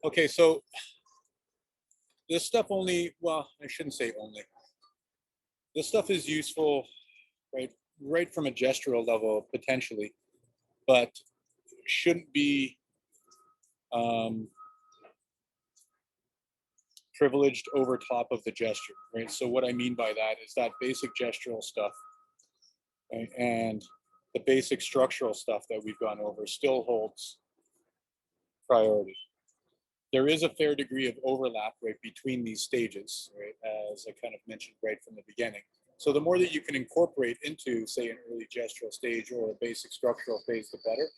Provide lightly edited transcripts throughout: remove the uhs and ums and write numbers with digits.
Okay, so this stuff only, well, I shouldn't say only. This stuff is useful, right from a gestural level potentially, but shouldn't be um, privileged over top of the gesture, right? So what I mean by that is that basic gestural stuff, right, and the basic structural stuff that we've gone over still holds priority. There is a fair degree of overlap, right, between these stages, right, as I kind of mentioned right from the beginning. So the more that you can incorporate into, say, an early gestural stage or a basic structural phase, the better.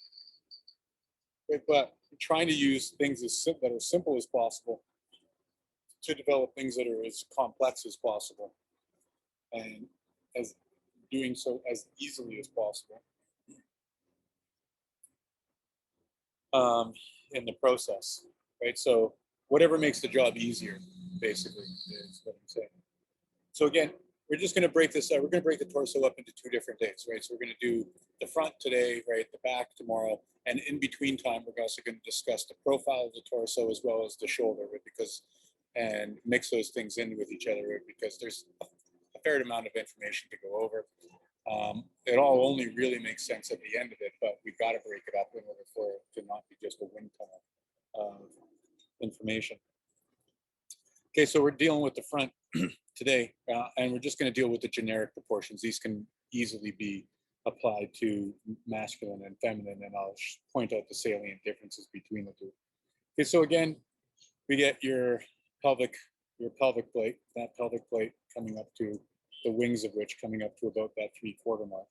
Right? But trying to use things that are simple as possible to develop things that are as complex as possible, and as doing so as easily as possible in the process, right? So whatever makes the job easier, basically, is what I'm saying. So again, we're just going to break this up. We're going to break the torso up into 2 different days, right? So we're going to do the front today, right? The back tomorrow, and in between time, we're also going to discuss the profile of the torso as well as the shoulder, right? And mix those things in with each other, right? Because there's a fair amount of information to go over. It all only really makes sense at the end of it, but we've got to break it up in order for it to not be just a wind tunnel of information. Okay, so we're dealing with the front today, and we're just going to deal with the generic proportions. These can easily be applied to masculine and feminine, and I'll point out the salient differences between the two. Okay, so again, we get your pelvic plate, that pelvic plate coming up to the wings of which coming up to about that 3/4 mark.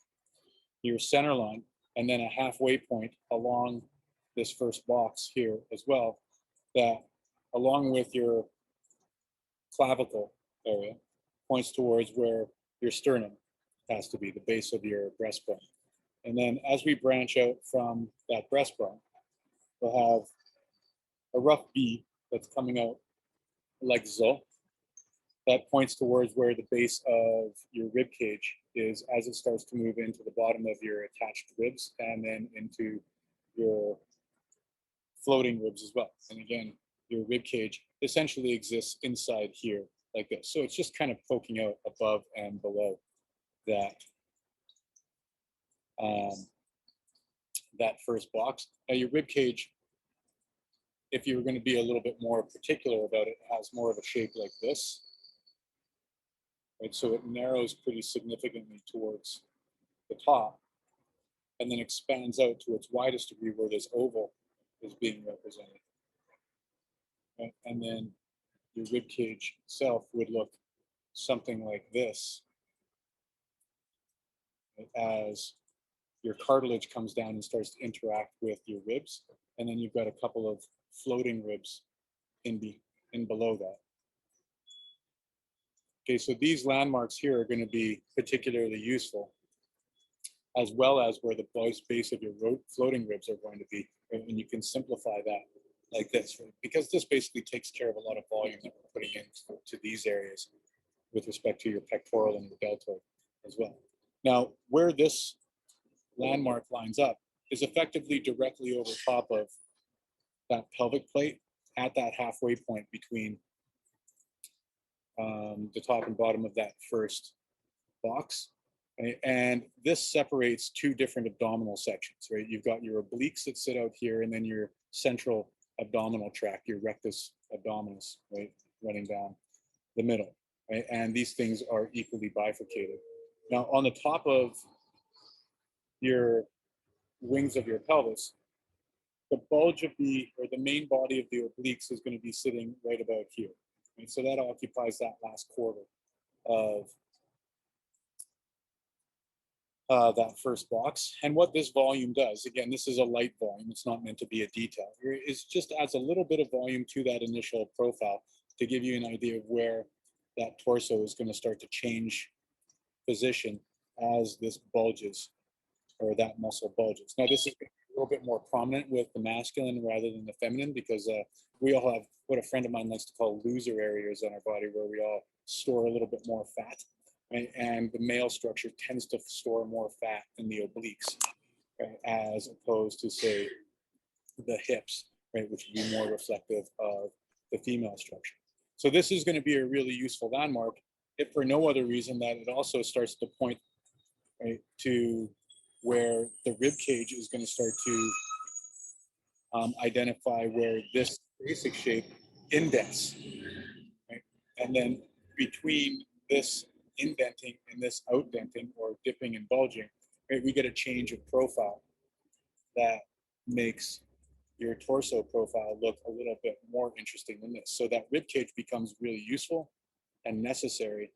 Your center line, and then a halfway point along this first box here as well, that along with your clavicle area points towards where your sternum has to be, the base of your breastbone. And then as we branch out from that breastbone, we'll have a rough V that's coming out like so. That points towards where the base of your rib cage is as it starts to move into the bottom of your attached ribs and then into your floating ribs as well. And again, your rib cage essentially exists inside here like this. So it's just kind of poking out above and below that that first box. Now your rib cage, if you were going to be a little bit more particular about it, has more of a shape like this. Right, so it narrows pretty significantly towards the top and then expands out to its widest degree where this oval is being represented. Right? And then your rib cage itself would look something like this, right, as your cartilage comes down and starts to interact with your ribs, and then you've got a couple of floating ribs in below that. Okay, so these landmarks here are going to be particularly useful, as well as where the base of your floating ribs are going to be, and you can simplify that like this, right? Because this basically takes care of a lot of volume that we're putting into these areas with respect to your pectoral and your deltoid as well. Now, where this landmark lines up is effectively directly over top of that pelvic plate at that halfway point between the top and bottom of that first box. Right? And this separates 2 different abdominal sections, right? You've got your obliques that sit out here, and then your central abdominal tract, your rectus abdominis, right, running down the middle. Right? And these things are equally bifurcated. Now, on the top of your wings of your pelvis, the bulge of the main body of the obliques is going to be sitting right about here. And so that occupies that last quarter of that first box. And what this volume does, again, this is a light volume, it's not meant to be a detail, it just adds a little bit of volume to that initial profile to give you an idea of where that torso is going to start to change position as this bulges, or that muscle bulges. Now, this is a little bit more prominent with the masculine rather than the feminine, because we all have what a friend of mine likes to call loser areas on our body, where we all store a little bit more fat. Right? And the male structure tends to store more fat in the obliques, right, as opposed to, say, the hips. right, which would be more reflective of the female structure. So this is going to be a really useful landmark, if for no other reason that it also starts to point, right, to where the rib cage is going to start to identify where this basic shape indents, right? And then between this indenting and this outdenting, or dipping and bulging, right, we get a change of profile that makes your torso profile look a little bit more interesting than this. So that rib cage becomes really useful and necessary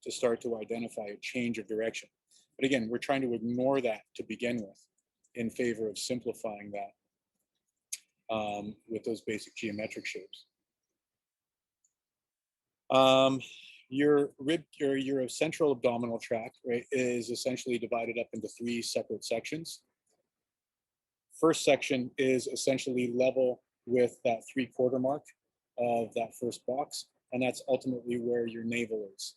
to start to identify a change of direction. But again, we're trying to ignore that to begin with in favor of simplifying that with those basic geometric shapes. Your central abdominal tract, right, is essentially divided up into 3 separate sections. First section is essentially level with that 3/4 mark of that first box, and that's ultimately where your navel is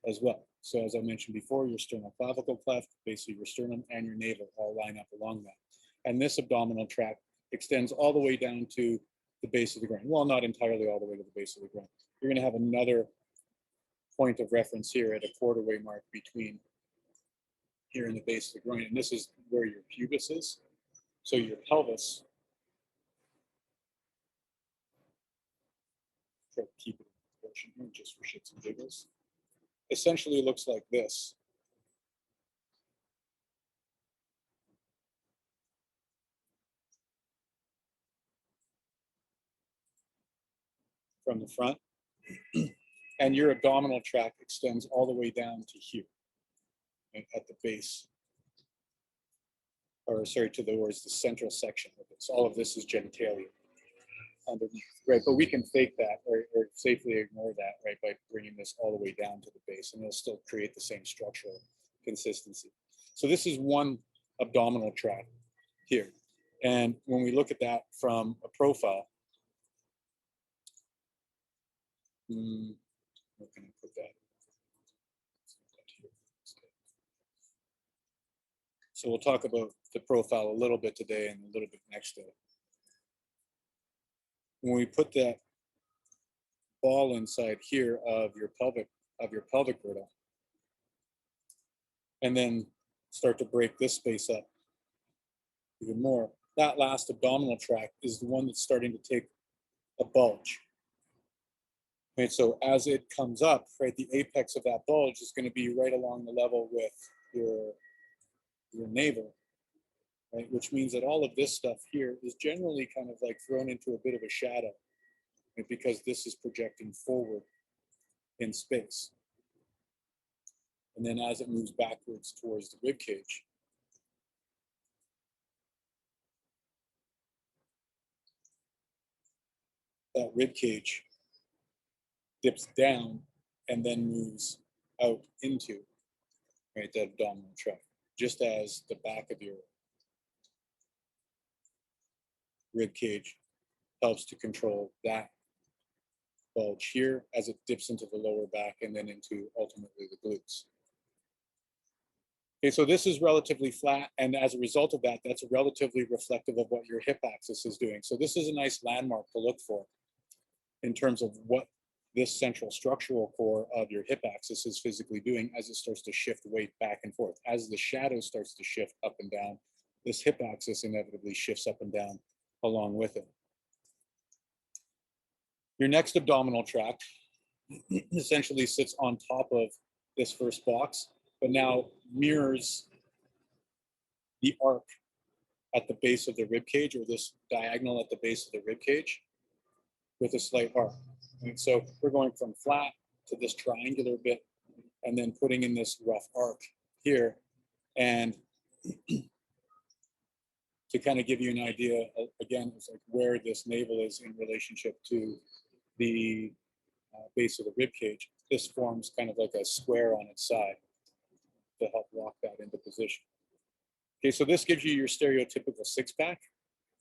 as well. So as I mentioned before, your sternoclavicle cleft, basically your sternum, and your navel all line up along that. And this abdominal tract extends all the way down to the base of the groin. Well, not entirely all the way to the base of the groin. You're going to have another point of reference here at a quarter-way mark between here and the base of the groin, and this is where your pubis is. So your pelvis, try to keep it in proportion here just for shits and giggles, essentially looks like this. From the front, and your abdominal tract extends all the way down to here, right, at the base, or sorry, towards the central section of this. All of this is genitalia underneath, right? But we can fake that or safely ignore that, right, by bringing this all the way down to the base, and it'll still create the same structural consistency. So this is one abdominal tract here. And when we look at that from a profile, where can I put that? So we'll talk about the profile a little bit today and a little bit next day. When we put that ball inside here of your pelvic girdle, and then start to break this space up even more, that last abdominal tract is the one that's starting to take a bulge. Right, so as it comes up, right, the apex of that bulge is going to be right along the level with your navel, right, which means that all of this stuff here is generally kind of like thrown into a bit of a shadow, right, because this is projecting forward in space. And then as it moves backwards towards the rib cage, that rib cage dips down and then moves out into, right, that abdominal tract, just as the back of your rib cage helps to control that bulge here as it dips into the lower back and then into ultimately the glutes. Okay, so this is relatively flat, and as a result of that, that's relatively reflective of what your hip axis is doing. So this is a nice landmark to look for in terms of what this central structural core of your hip axis is physically doing as it starts to shift weight back and forth. As the shadow starts to shift up and down, this hip axis inevitably shifts up and down along with it. Your next abdominal tract essentially sits on top of this first box, but now mirrors the arc at the base of the rib cage, or this diagonal at the base of the rib cage, with a slight arc. And so we're going from flat to this triangular bit, and then putting in this rough arc here. And to kind of give you an idea, again, it's like where this navel is in relationship to the base of the rib cage. This forms kind of like a square on its side to help lock that into position. Okay, so this gives you your stereotypical six-pack.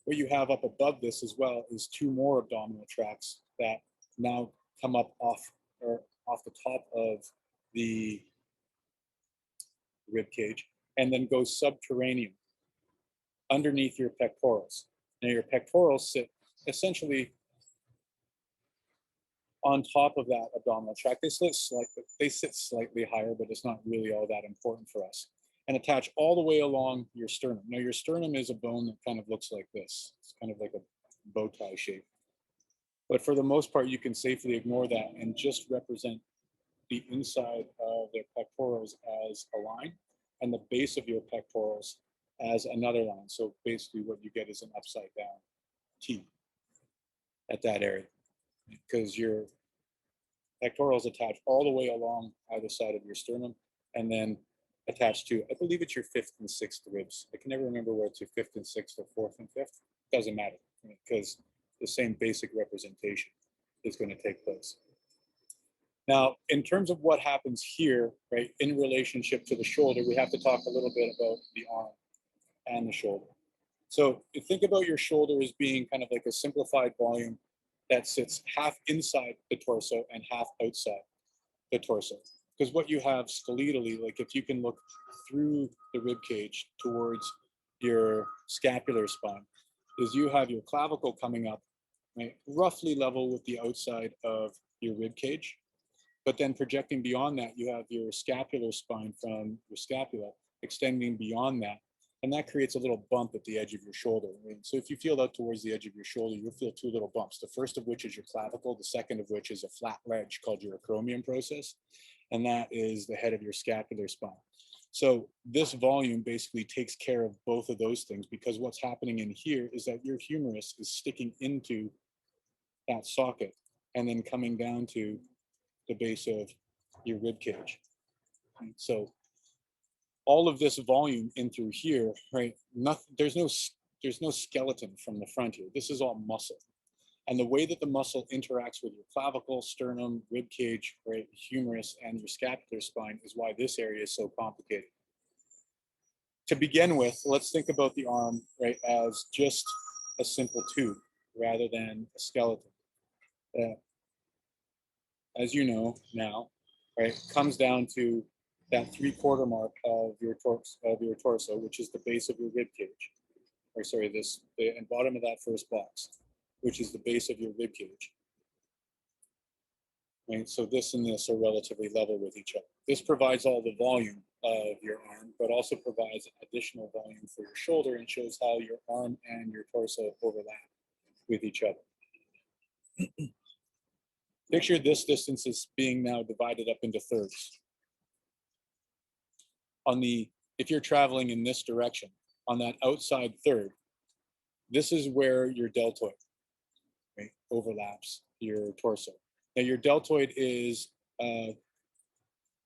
What you have up above this as well is 2 more abdominal tracts that now come up off the top of the rib cage and then go subterranean underneath your pectorals. Now your pectorals sit essentially on top of that abdominal tract. They sit slightly higher, but it's not really all that important for us. And attach all the way along your sternum. Now your sternum is a bone that kind of looks like this. It's kind of like a bow tie shape. But for the most part, you can safely ignore that and just represent the inside of their pectorals as a line and the base of your pectorals as another line. So basically what you get is an upside down T at that area, because your pectorals attach all the way along either side of your sternum and then attached to, I believe it's your fifth and sixth ribs. I can never remember where it's your fifth and sixth or fourth and fifth. Doesn't matter, because the same basic representation is going to take place. Now, in terms of what happens here, right, in relationship to the shoulder, we have to talk a little bit about the arm and the shoulder. So you think about your shoulder as being kind of like a simplified volume that sits half inside the torso and half outside the torso. Because what you have skeletally, like if you can look through the rib cage towards your scapular spine, is you have your clavicle coming up, right, roughly level with the outside of your rib cage. But then projecting beyond that, you have your scapular spine from your scapula extending beyond that. And that creates a little bump at the edge of your shoulder. Right? So if you feel out towards the edge of your shoulder, you'll feel two little bumps. The first of which is your clavicle, the second of which is a flat ledge called your acromion process. And that is the head of your scapular spine. So this volume basically takes care of both of those things, because what's happening in here is that your humerus is sticking into that socket and then coming down to the base of your rib cage. Right? So all of this volume in through here, right? There's no skeleton from the front here. This is all muscle. And the way that the muscle interacts with your clavicle, sternum, rib cage, right, humerus, and your scapular spine is why this area is so complicated. To begin with, let's think about the arm, right, as just a simple tube rather than a skeleton. As you know now, right, comes down to that 3/4 mark of your torso, which is the base of your rib cage, or sorry, the bottom of that first box, which is the base of your rib cage. Right, so this and this are relatively level with each other. This provides all the volume of your arm, but also provides additional volume for your shoulder and shows how your arm and your torso overlap with each other. Picture this distance as being now divided up into thirds. If you're traveling in this direction, on that outside third, this is where your deltoid, right, overlaps your torso. Now your deltoid is kind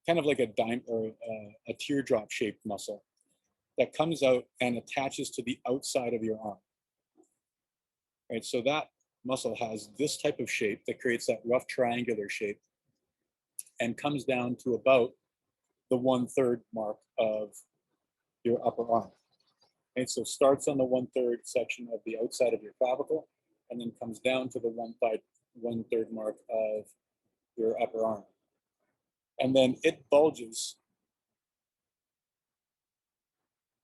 of like a teardrop shaped muscle that comes out and attaches to the outside of your arm. Right, so that muscle has this type of shape that creates that rough triangular shape and comes down to about the 1/3 mark of your upper arm. And so starts on the 1/3 section of the outside of your clavicle and then comes down to the 1/3 mark of your upper arm. And then it bulges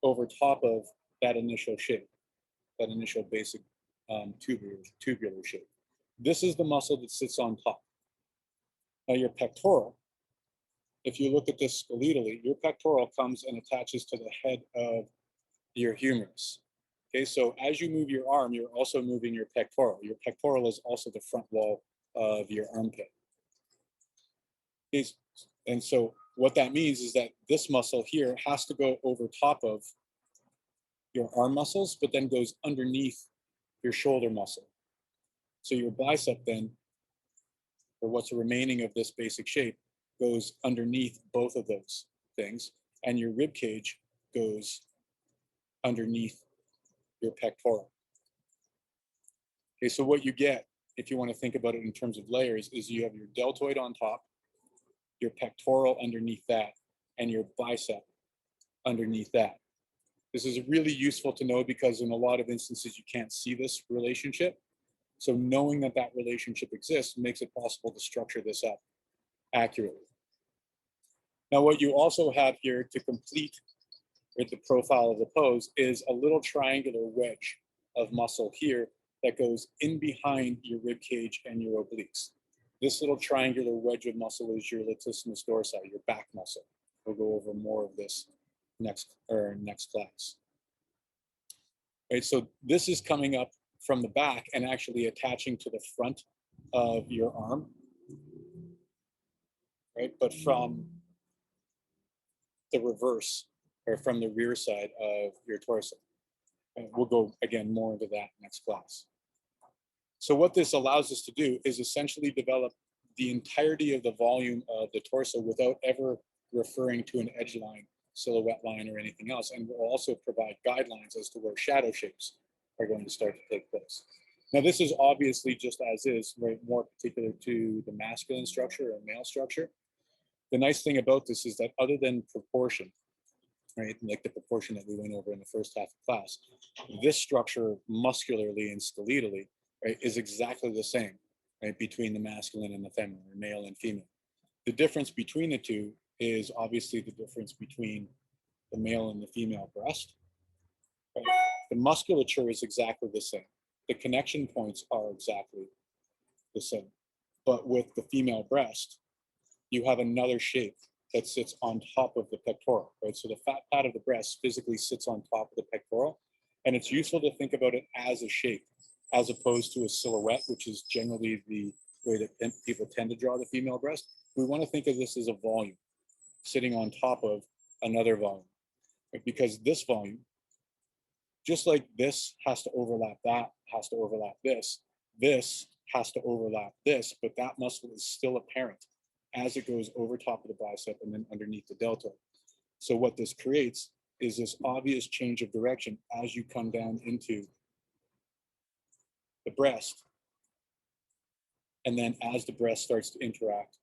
over top of that initial shape, that initial basic tubular shape. This is the muscle that sits on top. Now your pectoral, if you look at this skeletally, your pectoral comes and attaches to the head of your humerus. Okay, so as you move your arm, you're also moving your pectoral. Your pectoral is also the front wall of your armpit. And so what that means is that this muscle here has to go over top of your arm muscles, but then goes underneath your shoulder muscle. So your bicep then, or what's remaining of this basic shape, goes underneath both of those things, and your rib cage goes underneath your pectoral. Okay, so what you get, if you want to think about it in terms of layers, is you have your deltoid on top, your pectoral underneath that, and your bicep underneath that. This is really useful to know because in a lot of instances you can't see this relationship. So knowing that that relationship exists makes it possible to structure this up accurately. Now what you also have here to complete with the profile of the pose is a little triangular wedge of muscle here that goes in behind your rib cage and your obliques. This little triangular wedge of muscle is your latissimus dorsi, your back muscle. We'll go over more of this next class. Right, so this is coming up from the back and actually attaching to the front of your arm, right? But from the reverse, or from the rear side of your torso. And we'll go again more into that next class. So what this allows us to do is essentially develop the entirety of the volume of the torso without ever referring to an edge line, silhouette line, or anything else. And we'll also provide guidelines as to where shadow shapes are going to start to take place. Now, this is obviously just as is, right, more particular to the masculine structure or male structure. The nice thing about this is that other than proportion, right, like the proportion that we went over in the first half of class, this structure muscularly and skeletally, right, is exactly the same, right, between the masculine and the feminine, or male and female. The difference between the two is obviously the difference between the male and the female breast. Right? The musculature is exactly the same. The connection points are exactly the same. But with the female breast, you have another shape that sits on top of the pectoral, right? So the fat pad of the breast physically sits on top of the pectoral, and it's useful to think about it as a shape, as opposed to a silhouette, which is generally the way that people tend to draw the female breast. We want to think of this as a volume sitting on top of another volume, right? Because this volume, just like this has to overlap that, has to overlap this has to overlap this, but that muscle is still apparent as it goes over top of the bicep and then underneath the deltoid. So what this creates is this obvious change of direction as you come down into the breast. And then as the breast starts to interact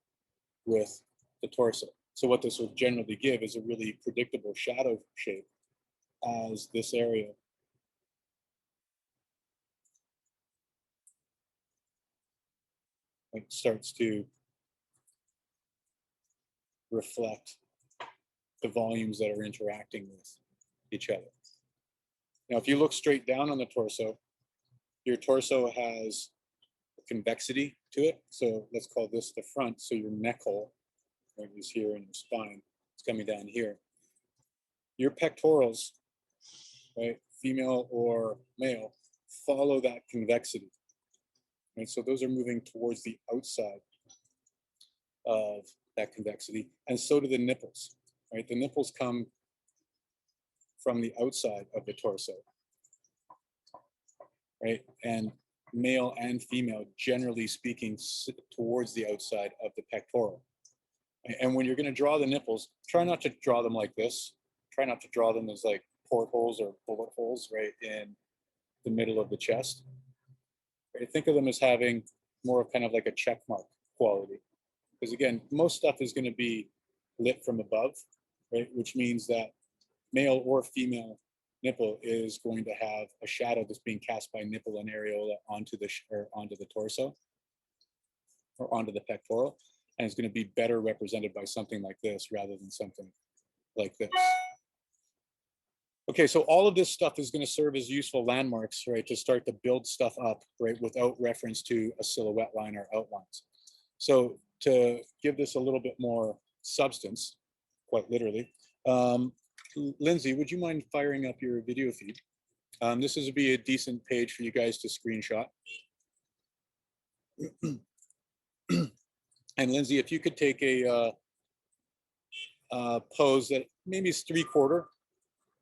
with the torso. So what this will generally give is a really predictable shadow shape as this area starts to reflect the volumes that are interacting with each other. Now, if you look straight down on the torso, your torso has a convexity to it. So let's call this the front. So your neck hole, right, is here in your spine. It's coming down here. Your pectorals, right, female or male, follow that convexity. Right? So those are moving towards the outside of that convexity, and so do the nipples. Right? The nipples come from the outside of the torso, right? And male and female, generally speaking, sit towards the outside of the pectoral. And when you're going to draw the nipples, try not to draw them like this. Try not to draw them as like portholes or bullet holes right in the middle of the chest. Right? Think of them as having more of kind of like a check mark quality. Because again, most stuff is going to be lit from above, right? Which means that male or female nipple is going to have a shadow that's being cast by nipple and areola onto the torso or onto the pectoral, and it's going to be better represented by something like this rather than something like this. Okay, so all of this stuff is going to serve as useful landmarks, right, to start to build stuff up, right, without reference to a silhouette line or outlines. So to give this a little bit more substance, quite literally, Lindsay, would you mind firing up your video feed? This would be a decent page for you guys to screenshot. And Lindsay, if you could take a pose that maybe is 3/4,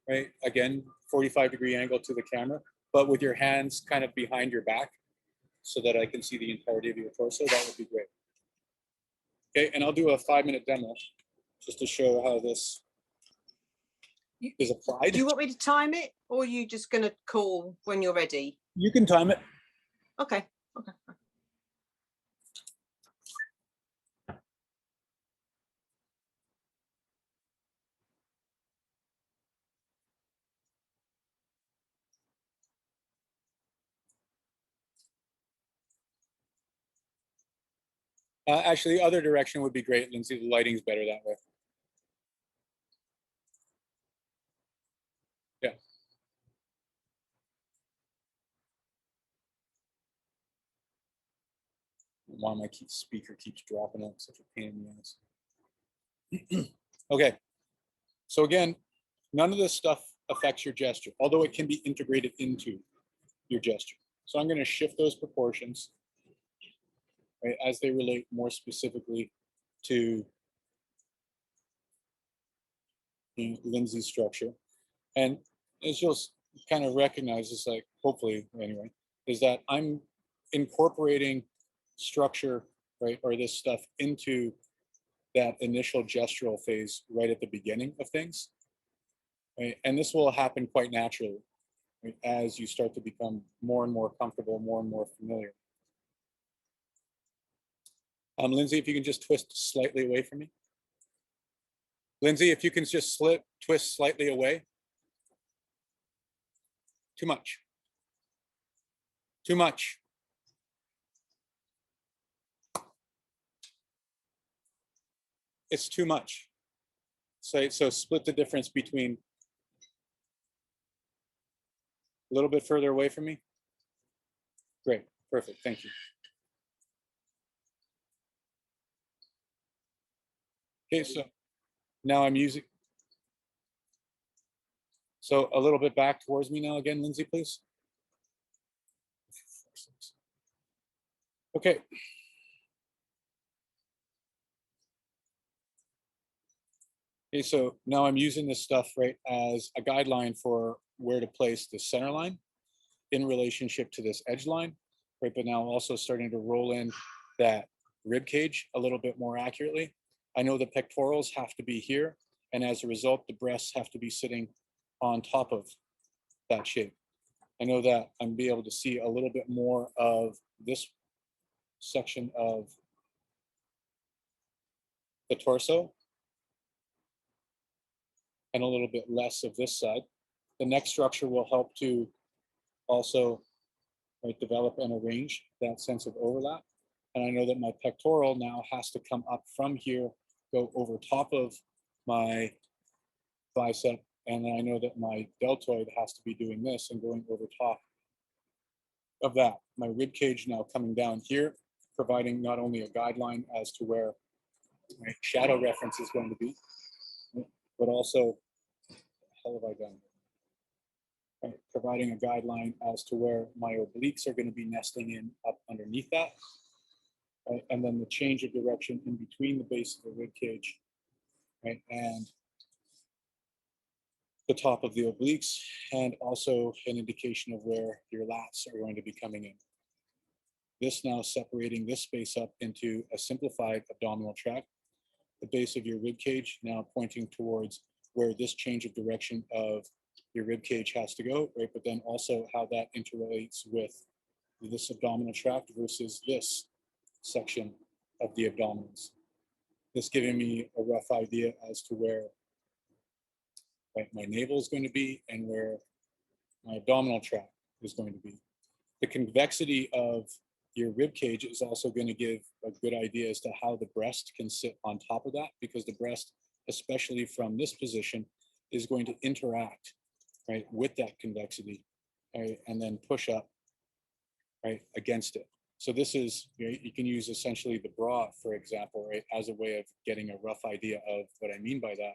right? Again, 45-degree angle to the camera, but with your hands kind of behind your back so that I can see the entirety of your torso, that would be great. Okay, and I'll do a 5-minute demo just to show how this is applied. Do you want me to time it, or are you just going to call when you're ready? You can time it. Okay. Okay. Actually, the other direction would be great, Lindsay. The lighting's better that way. Yeah. why my speaker keeps dropping out, such a pain in the ass. Okay, so again, none of this stuff affects your gesture, although it can be integrated into your gesture. So I'm going to shift those proportions, right, as they relate more specifically to Lindsay's structure. And as you'll kind of recognize, it's like, hopefully anyway, is that I'm incorporating structure, right, or this stuff into that initial gestural phase right at the beginning of things. Right? And this will happen quite naturally, right, as you start to become more and more comfortable, more and more familiar. Lindsay, if you can just twist slightly away from me. Lindsay, if you can just twist slightly away. Too much. Too much. It's too much. So split the difference between a little bit further away from me. Great, perfect, thank you. Okay, so now I'm using, so a little bit back towards me now again, Lindsay, please. Okay. Okay, so now I'm using this stuff, right, as a guideline for where to place the center line in relationship to this edge line, right? But now also starting to roll in that rib cage a little bit more accurately. I know the pectorals have to be here, and as a result, the breasts have to be sitting on top of that shape. I know that I'm be able to see a little bit more of this section of the torso and a little bit less of this side. The neck structure will help to also, right, develop and arrange that sense of overlap. And I know that my pectoral now has to come up from here, go over top of my bicep. And then I know that my deltoid has to be doing this and going over top of that. My rib cage now coming down here, providing not only a guideline as to where my shadow reference is going to be, but also, how have I done? Right, providing a guideline as to where my obliques are going to be nesting in up underneath that. Right, and then the change of direction in between the base of the rib cage, right, and the top of the obliques, and also an indication of where your lats are going to be coming in. This now separating this space up into a simplified abdominal tract. The base of your rib cage now pointing towards where this change of direction of your rib cage has to go, right? But then also how that interrelates with this abdominal tract versus this section of the abdominals. This giving me a rough idea as to where, right, my navel is going to be and where my abdominal tract is going to be. The convexity of your rib cage is also going to give a good idea as to how the breast can sit on top of that, because the breast, especially from this position, is going to interact, right, with that convexity, right, and then push up, right, against it. So this is, you can use essentially the bra, for example, right, as a way of getting a rough idea of what I mean by that.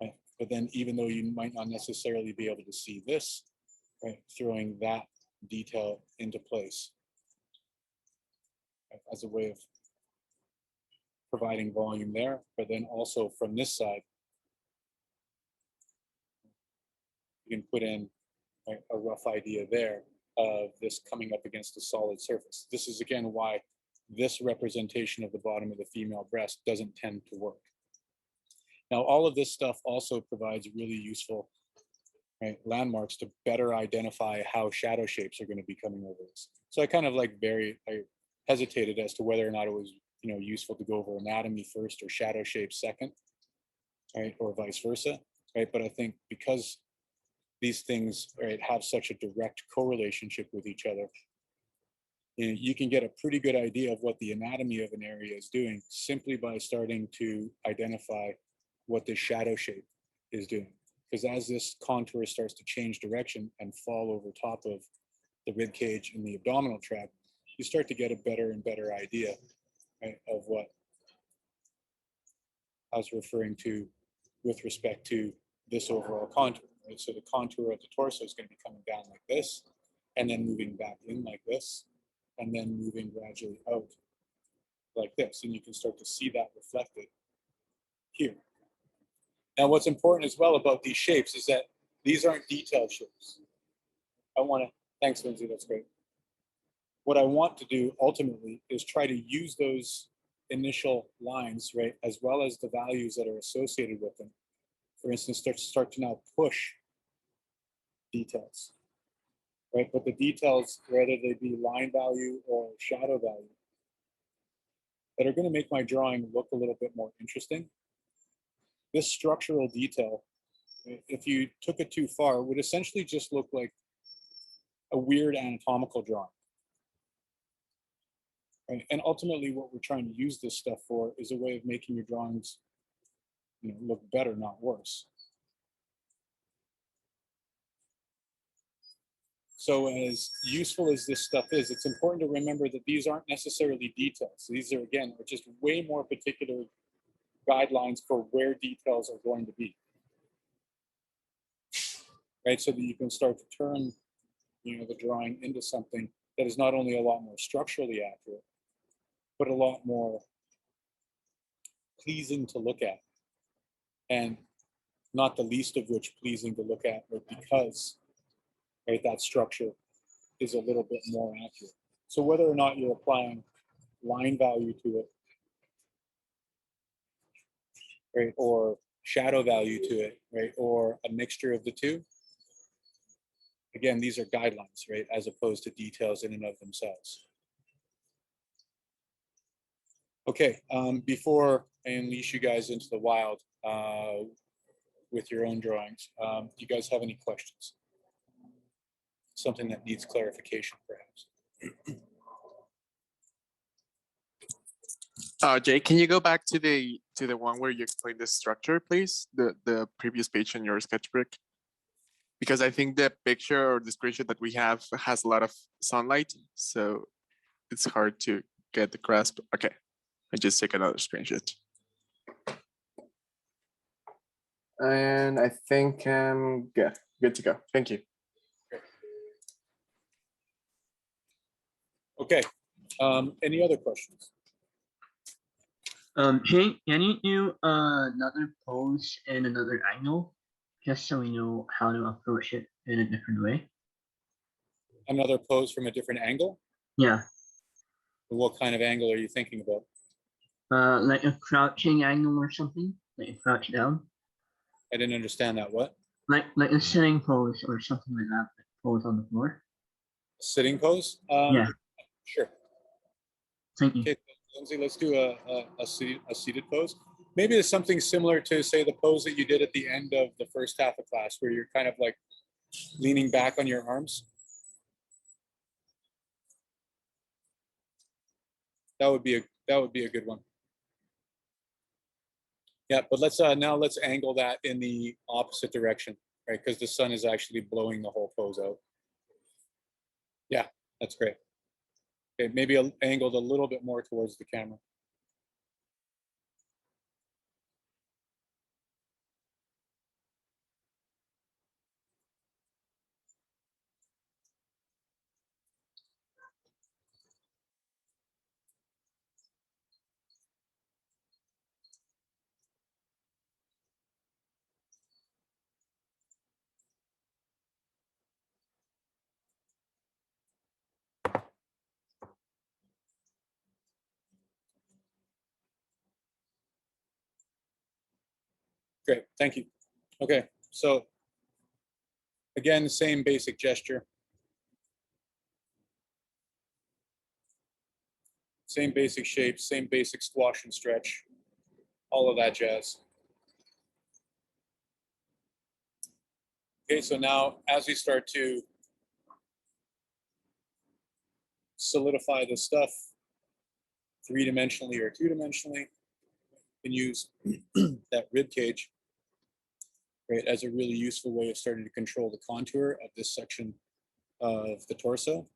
Right? But then even though you might not necessarily be able to see this, right, throwing that detail into place, right, as a way of providing volume there, but then also from this side, you can put in, right, a rough idea there of this coming up against a solid surface. This is again why this representation of the bottom of the female breast doesn't tend to work. Now, all of this stuff also provides really useful, right, landmarks to better identify how shadow shapes are going to be coming over this. So I kind of like I hesitated as to whether or not it was, useful to go over anatomy first or shadow shape second, right, or vice versa, right? But I think because these things, right, have such a direct correlationship with each other, you can get a pretty good idea of what the anatomy of an area is doing simply by starting to identify what this shadow shape is doing. Because as this contour starts to change direction and fall over top of the rib cage and the abdominal tract, you start to get a better and better idea, right, of what I was referring to with respect to this overall contour. Right? So the contour of the torso is going to be coming down like this, and then moving back in like this, and then moving gradually out like this. And you can start to see that reflected here. Now, what's important as well about these shapes is that these aren't detailed shapes. I want to, thanks, Lindsay, that's great. What I want to do ultimately is try to use those initial lines, right, as well as the values that are associated with them. For instance, start to now push details, right? But the details, whether they be line value or shadow value, that are going to make my drawing look a little bit more interesting. This structural detail, if you took it too far, would essentially just look like a weird anatomical drawing. Right? And ultimately, what we're trying to use this stuff for is a way of making your drawings, look better, not worse. So as useful as this stuff is, it's important to remember that these aren't necessarily details. These are, again, just way more particular guidelines for where details are going to be. Right, so that you can start to turn, the drawing into something that is not only a lot more structurally accurate, but a lot more pleasing to look at. And not the least of which pleasing to look at, but because, right, that structure is a little bit more accurate. So whether or not you're applying line value to it, right, or shadow value to it, right, or a mixture of the two, again, these are guidelines, right, as opposed to details in and of themselves. Okay, before I unleash you guys into the wild with your own drawings, do you guys have any questions? Something that needs clarification, perhaps? Jay, can you go back to the one where you explained the structure, please? The previous page in your sketchbook, because I think the picture or the screenshot that we have has a lot of sunlight, so it's hard to get the grasp. Okay, I just take another screenshot. And I think I'm good to go. Thank you. Okay, any other questions? Hey, can you do another pose and another angle, just so we know how to approach it in a different way? Another pose from a different angle? Yeah. What kind of angle are you thinking about? Like a crouching angle or something, like a crouch down. I didn't understand that. What? Like a sitting pose or something like that. Like pose on the floor. Sitting pose? Yeah. Sure. Thank you. Okay, Lindsay, let's do a seated pose. Maybe it's something similar to, say, the pose that you did at the end of the first half of class, where you're kind of like leaning back on your arms. That would be a good one. Yeah, but let's now let's angle that in the opposite direction, right? Because the sun is actually blowing the whole pose out. Yeah, that's great. Okay, maybe angled a little bit more towards the camera. Great, thank you. Okay, so again, the same basic gesture. Same basic shape, same basic squash and stretch, all of that jazz. Okay, so now as we start to solidify this stuff three-dimensionally or two-dimensionally, you can use that rib cage, right, as a really useful way of starting to control the contour of this section of the torso.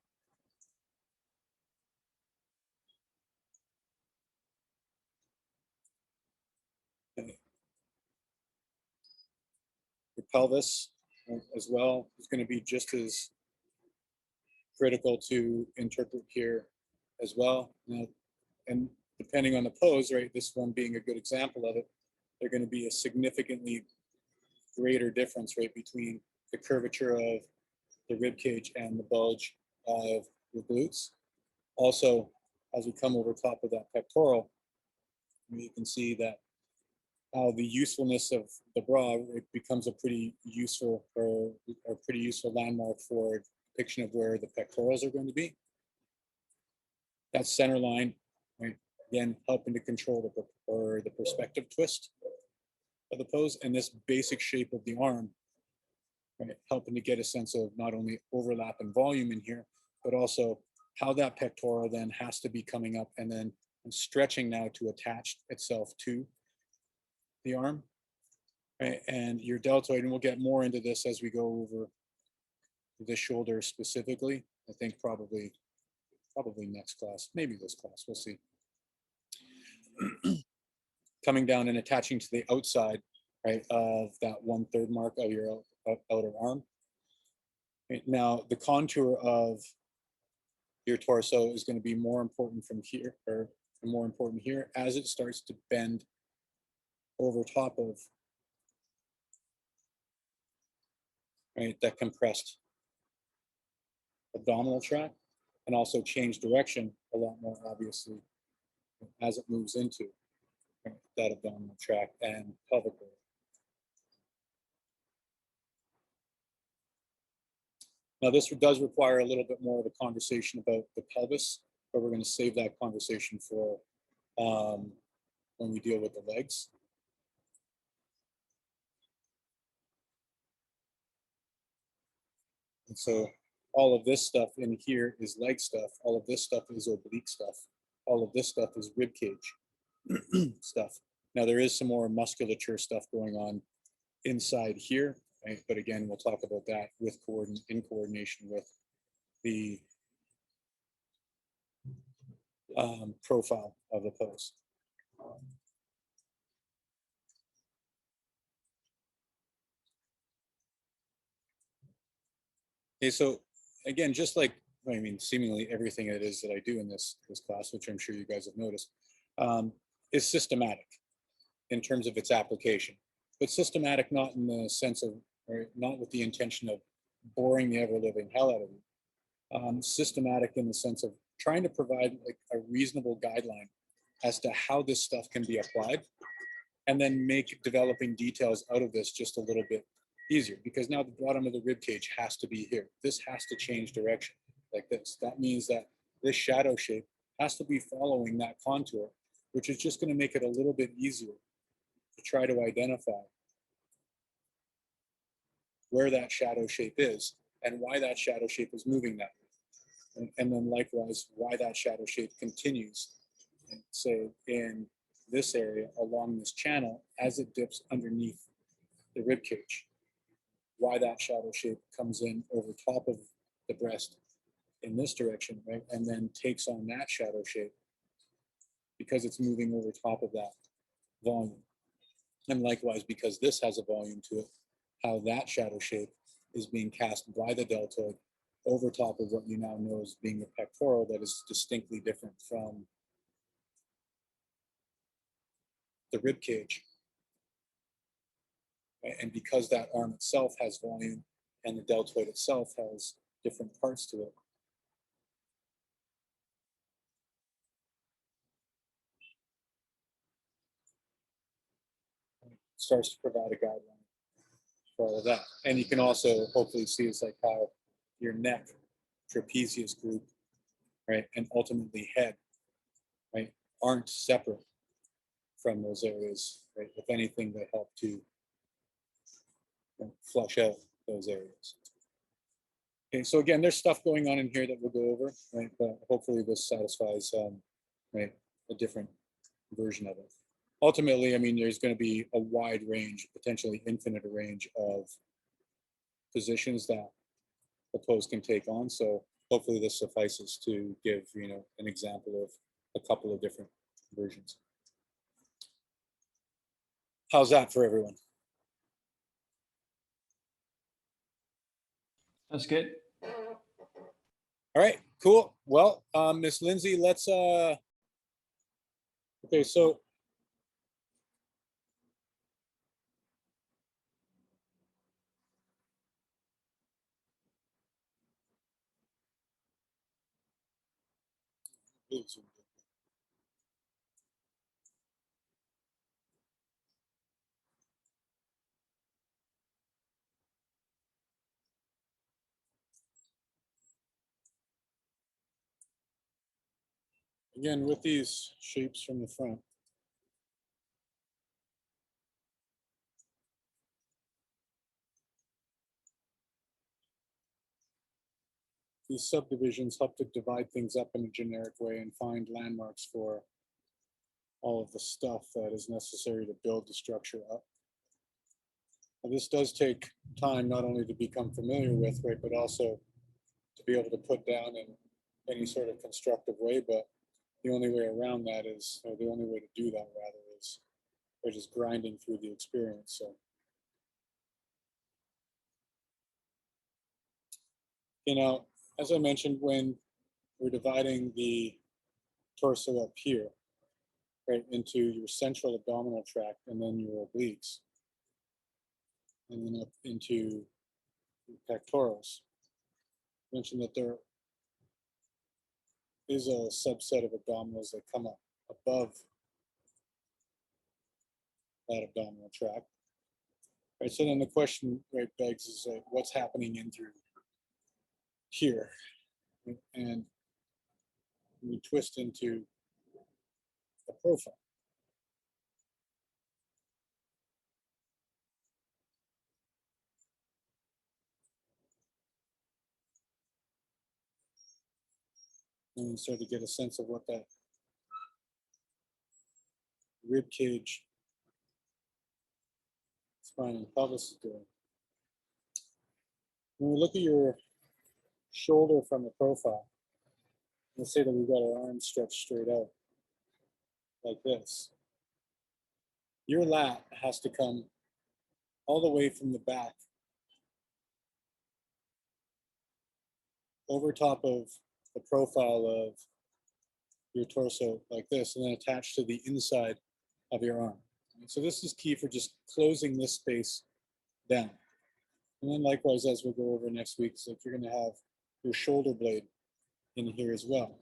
pelvis as well is going to be just as critical to interpret here as well. Now, and depending on the pose, right, this one being a good example of it, they're going to be a significantly greater difference, right, between the curvature of the rib cage and the bulge of the glutes. Also, as we come over top of that pectoral, you can see that how the usefulness of the bra, it becomes a pretty useful or a pretty useful landmark for depiction of where the pectorals are going to be. That center line, right, again, helping to control the perspective twist of the pose, and this basic shape of the arm, right, helping to get a sense of not only overlap and volume in here, but also how that pectoral then has to be coming up and then stretching now to attach itself to the arm, right? And your deltoid, and we'll get more into this as we go over the shoulder specifically. I think probably next class, maybe this class, we'll see. Coming down and attaching to the outside, right, of that 1/3 mark of your outer arm. Right, now, the contour of your torso is going to be more important from here, or more important here, as it starts to bend over top of, right, that compressed abdominal tract, and also change direction a lot more obviously as it moves into, right, that abdominal tract and pelvic area. Now, this does require a little bit more of a conversation about the pelvis, but we're going to save that conversation for when we deal with the legs. And so all of this stuff in here is leg stuff. All of this stuff is oblique stuff. All of this stuff is rib cage stuff. Now, there is some more musculature stuff going on inside here, right? But again, we'll talk about that with in coordination with the profile of the pose. Okay, so again, just like, I mean, seemingly everything it is that I do in this class, which I'm sure you guys have noticed, is systematic in terms of its application, but systematic not in the sense of, or not with the intention of boring the ever-living hell out of you. Systematic in the sense of trying to provide like a reasonable guideline as to how this stuff can be applied, and then make developing details out of this just a little bit easier, because now the bottom of the rib cage has to be here. This has to change direction like this. That means that this shadow shape has to be following that contour, which is just going to make it a little bit easier to try to identify where that shadow shape is and why that shadow shape is moving that way. And then likewise, why that shadow shape continues, say, in this area along this channel as it dips underneath the rib cage. Why that shadow shape comes in over top of the breast in this direction, right? And then takes on that shadow shape because it's moving over top of that volume. And likewise, because this has a volume to it, how that shadow shape is being cast by the deltoid over top of what you now know as being a pectoral that is distinctly different from the rib cage. And because that arm itself has volume and the deltoid itself has different parts to it, it starts to provide a guideline for all of that. And you can also hopefully see it's like how your neck, trapezius group, right, and ultimately head, right, aren't separate from those areas, right? If anything, they help to flush out those areas. Okay, so again, there's stuff going on in here that we'll go over, right? But hopefully this satisfies, right, a different version of it. Ultimately, I mean, there's going to be a wide range, potentially infinite range of positions that the pose can take on. So hopefully this suffices to give, you know, an example of a couple of different versions. How's that for everyone? That's good. All right, cool. Well, Miss Lindsay, let's okay, so again, with these shapes from the front, these subdivisions help to divide things up in a generic way and find landmarks for all of the stuff that is necessary to build the structure up. And this does take time not only to become familiar with, right, but also to be able to put down in any sort of constructive way. But the only way around that is, or the only way to do that rather is by just grinding through the experience. So, you know, as I mentioned, when we're dividing the torso up here, right, into your central abdominal tract and then your obliques, and then up into your pectorals, I mentioned that there is a subset of abdominals that come up above that abdominal tract. Right, so then the question, right, begs is what's happening in through here, right? And we twist into the profile. And we start to get a sense of what that rib cage, spine, and pelvis is doing. When we look at your shoulder from the profile, let's say that we've got our arms stretched straight out like this. Your lat has to come all the way from the back over top of the profile of your torso like this, and then attached to the inside of your arm. And so this is key for just closing this space down. And then likewise, as we'll go over next week, so if you're going to have your shoulder blade in here as well.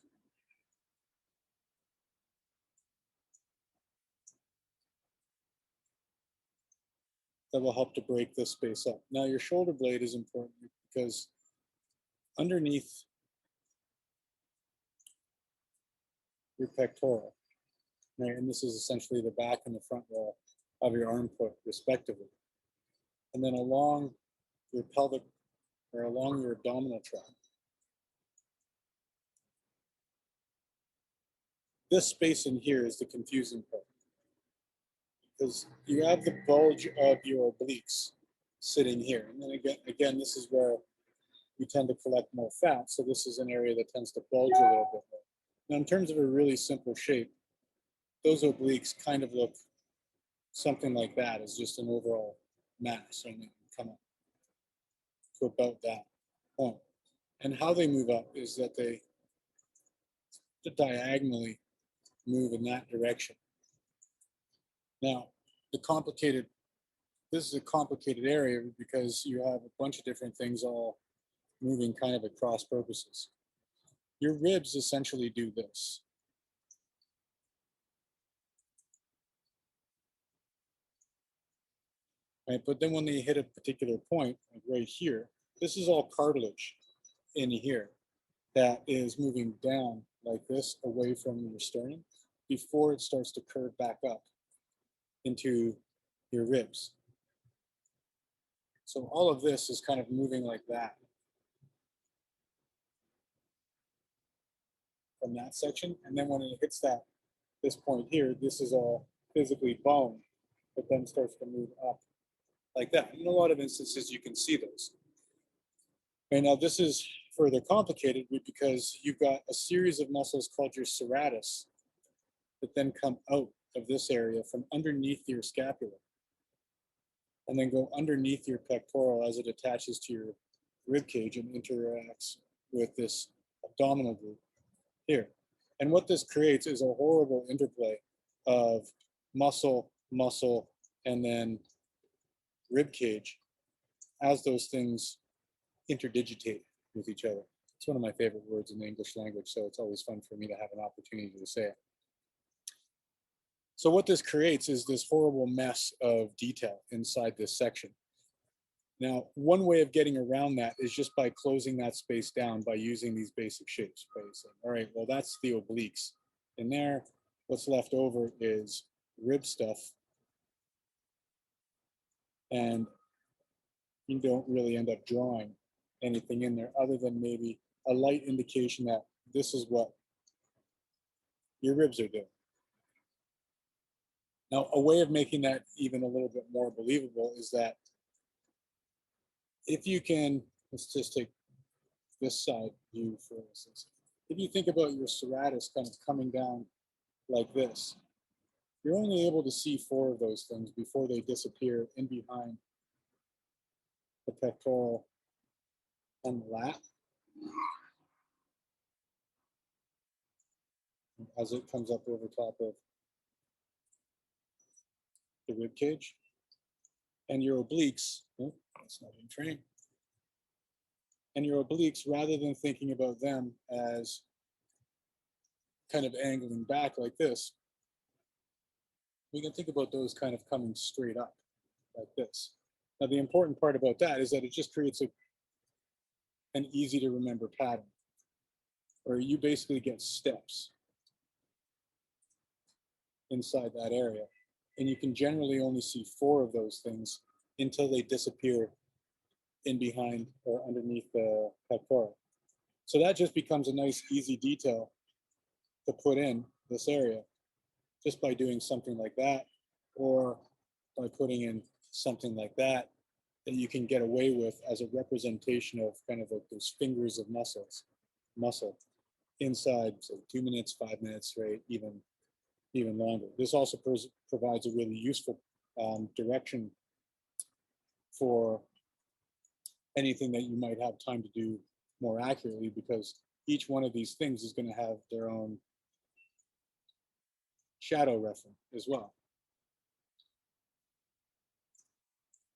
That will help to break this space up. Now your shoulder blade is important because underneath your pectoral, right, and this is essentially the back and the front wall of your armpit respectively, and then along your pelvic or along your abdominal tract. This space in here is the confusing part, because you have the bulge of your obliques sitting here. And then again, this is where you tend to collect more fat. So this is an area that tends to bulge a little bit more. Now, in terms of a really simple shape, those obliques kind of look something like that, as just an overall mass, and they come up to about that point. And how they move up is that they diagonally move in that direction. Now, this is a complicated area because you have a bunch of different things all moving kind of at cross purposes. Your ribs essentially do this. Right, but then when they hit a particular point, like right here, this is all cartilage in here that is moving down like this away from your sternum before it starts to curve back up into your ribs. So all of this is kind of moving like that from that section. And then when it hits this point here, this is all physically bone, but then starts to move up like that. In a lot of instances, you can see those. And now this is further complicated because you've got a series of muscles called your serratus that then come out of this area from underneath your scapula and then go underneath your pectoral as it attaches to your rib cage and interacts with this abdominal group here. And what this creates is a horrible interplay of muscle, muscle, and then rib cage as those things interdigitate with each other. It's one of my favorite words in the English language, so it's always fun for me to have an opportunity to say it. So what this creates is this horrible mess of detail inside this section. Now, one way of getting around that is just by closing that space down by using these basic shapes. By saying, all right, well, that's the obliques. In there, what's left over is rib stuff. And you don't really end up drawing anything in there other than maybe a light indication that this is what your ribs are doing. Now, a way of making that even a little bit more believable is that if you can, let's just take this side view for instance. If you think about your serratus kind of coming down like this, you're only able to see 4 of those things before they disappear in behind the pectoral and the lat. As it comes up over top of the rib cage. And your obliques, oh, that's not in train. And your obliques, rather than thinking about them as kind of angling back like this, we can think about those kind of coming straight up like this. Now, the important part about that is that it just creates an easy to remember pattern, where you basically get steps inside that area. And you can generally only see 4 of those things until they disappear in behind or underneath the pectoral. So that just becomes a nice, easy detail to put in this area just by doing something like that, or by putting in something like that that you can get away with as a representation of kind of like those fingers of muscle inside, say 2 minutes, 5 minutes, right? Even longer. This also provides a really useful direction for anything that you might have time to do more accurately, because each one of these things is going to have their own shadow reference as well.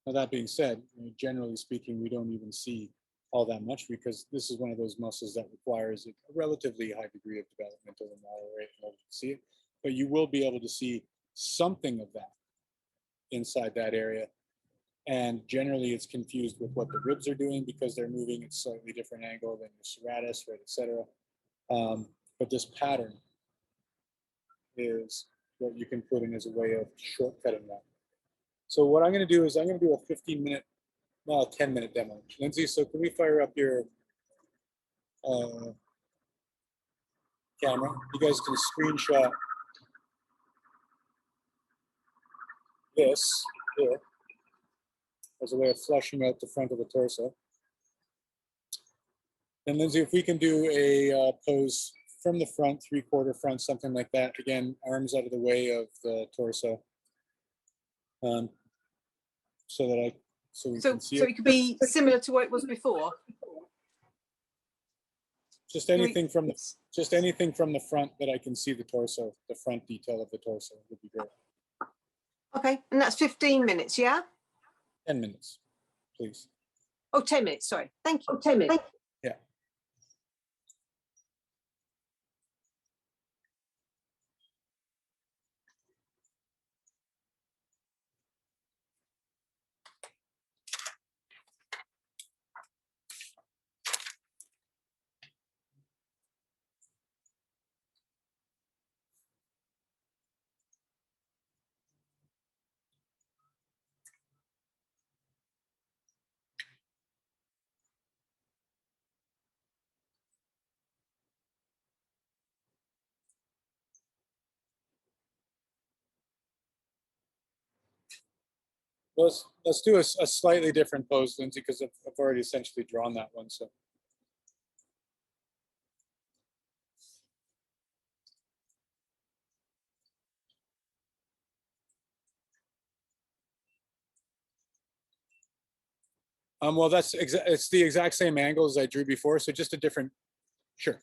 Now, that being said, generally speaking, we don't even see all that much because this is one of those muscles that requires a relatively high degree of developmental model rate in order to see it. But you will be able to see something of that inside that area. And generally it's confused with what the ribs are doing because they're moving at a slightly different angle than your serratus, right, et cetera. But this pattern is what you can put in as a way of shortcutting that. So what I'm going to do is I'm going to do a 15-minute, well, 10-minute demo. Lindsay, so can we fire up your camera? You guys can screenshot this here as a way of fleshing out the front of the torso. And Lindsay, if we can do a pose from the front, 3/4 front, something like that. Again, arms out of the way of the torso. So we can see so it. it could be similar to what it was before. Just anything from the front that I can see the torso, the front detail of the torso would be great. Okay, and that's 15 minutes, yeah? 10 minutes, please. Oh, 10 minutes, sorry. Thank you. 10 minutes. Yeah. Let's do a slightly different pose, Lindsay, because I've already essentially drawn that one. So. Well, it's the exact same angle as I drew before, so just a different, sure.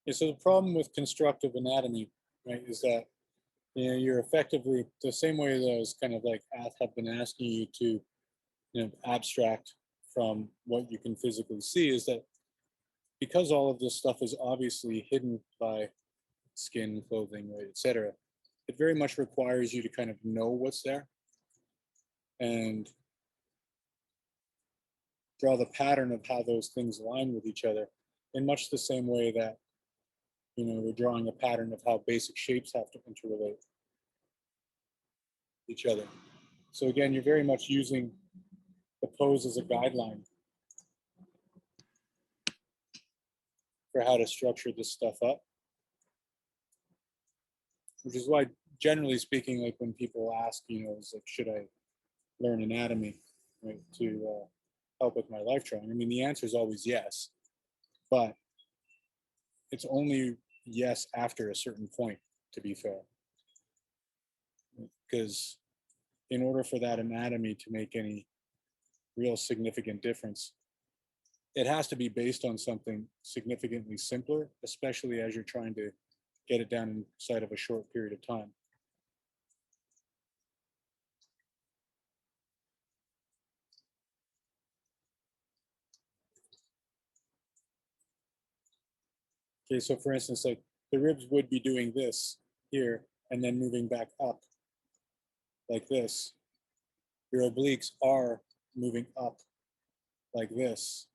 Yeah, so the problem with constructive anatomy, right, is that you're effectively the same way that I was kind of like have been asking you to abstract from what you can physically see, is that because all of this stuff is obviously hidden by skin, clothing, right, etc., it very much requires you to kind of know what's there and draw the pattern of how those things align with each other in much the same way that we're drawing a pattern of how basic shapes have to interrelate each other. So again, you're very much using the pose as a guideline for how to structure this stuff up, which is why, generally speaking, like when people ask, is like, should I learn anatomy, right, to help with my life drawing? I mean, the answer is always yes, but it's only yes after a certain point, to be fair, because in order for that anatomy to make any real significant difference, it has to be based on something significantly simpler, especially as you're trying to get it down inside of a short period of time. Okay, so for instance, like the ribs would be doing this here and then moving back up like this. Your obliques are moving up like this.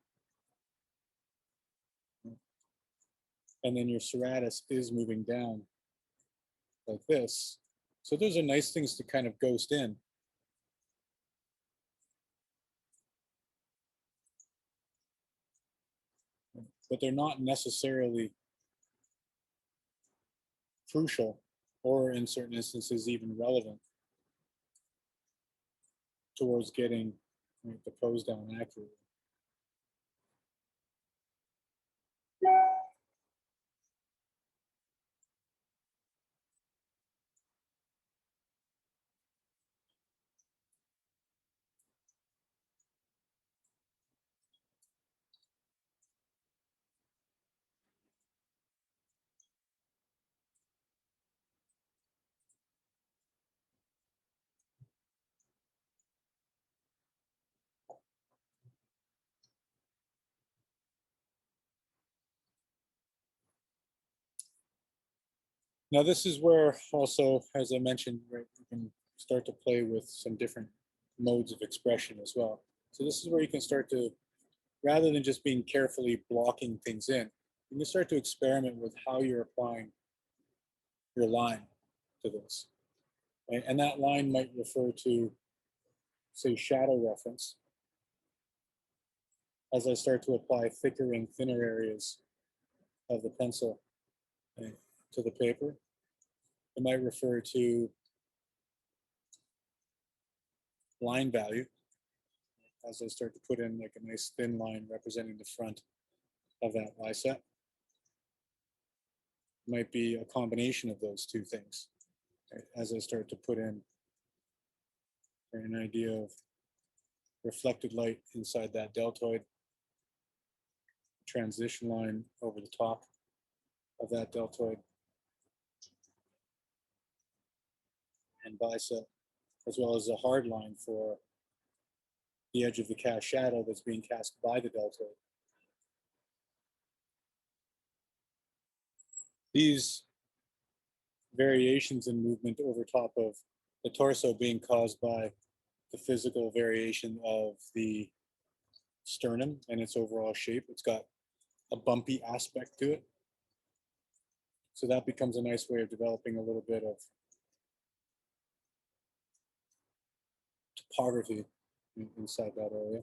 And then your serratus is moving down like this. So those are nice things to kind of ghost in. But they're not necessarily crucial or in certain instances even relevant towards getting the pose down accurately. Now this is where also, as I mentioned, right, you can start to play with some different modes of expression as well. So this is where you can start to, rather than just being carefully blocking things in, you can start to experiment with how you're applying your line to this. Right? And that line might refer to, say, shadow reference, as I start to apply thicker and thinner areas of the pencil to the paper. It might refer to line value, as I start to put in like a nice thin line representing the front of that bicep. It might be a combination of those two things, right? As I start to put in an idea of reflected light inside that deltoid, transition line over the top of that deltoid and bicep, as well as a hard line for the edge of the cast shadow that's being cast by the deltoid. These variations in movement over top of the torso being caused by the physical variation of the sternum and its overall shape. It's got a bumpy aspect to it. So that becomes a nice way of developing a little bit of topography inside that area.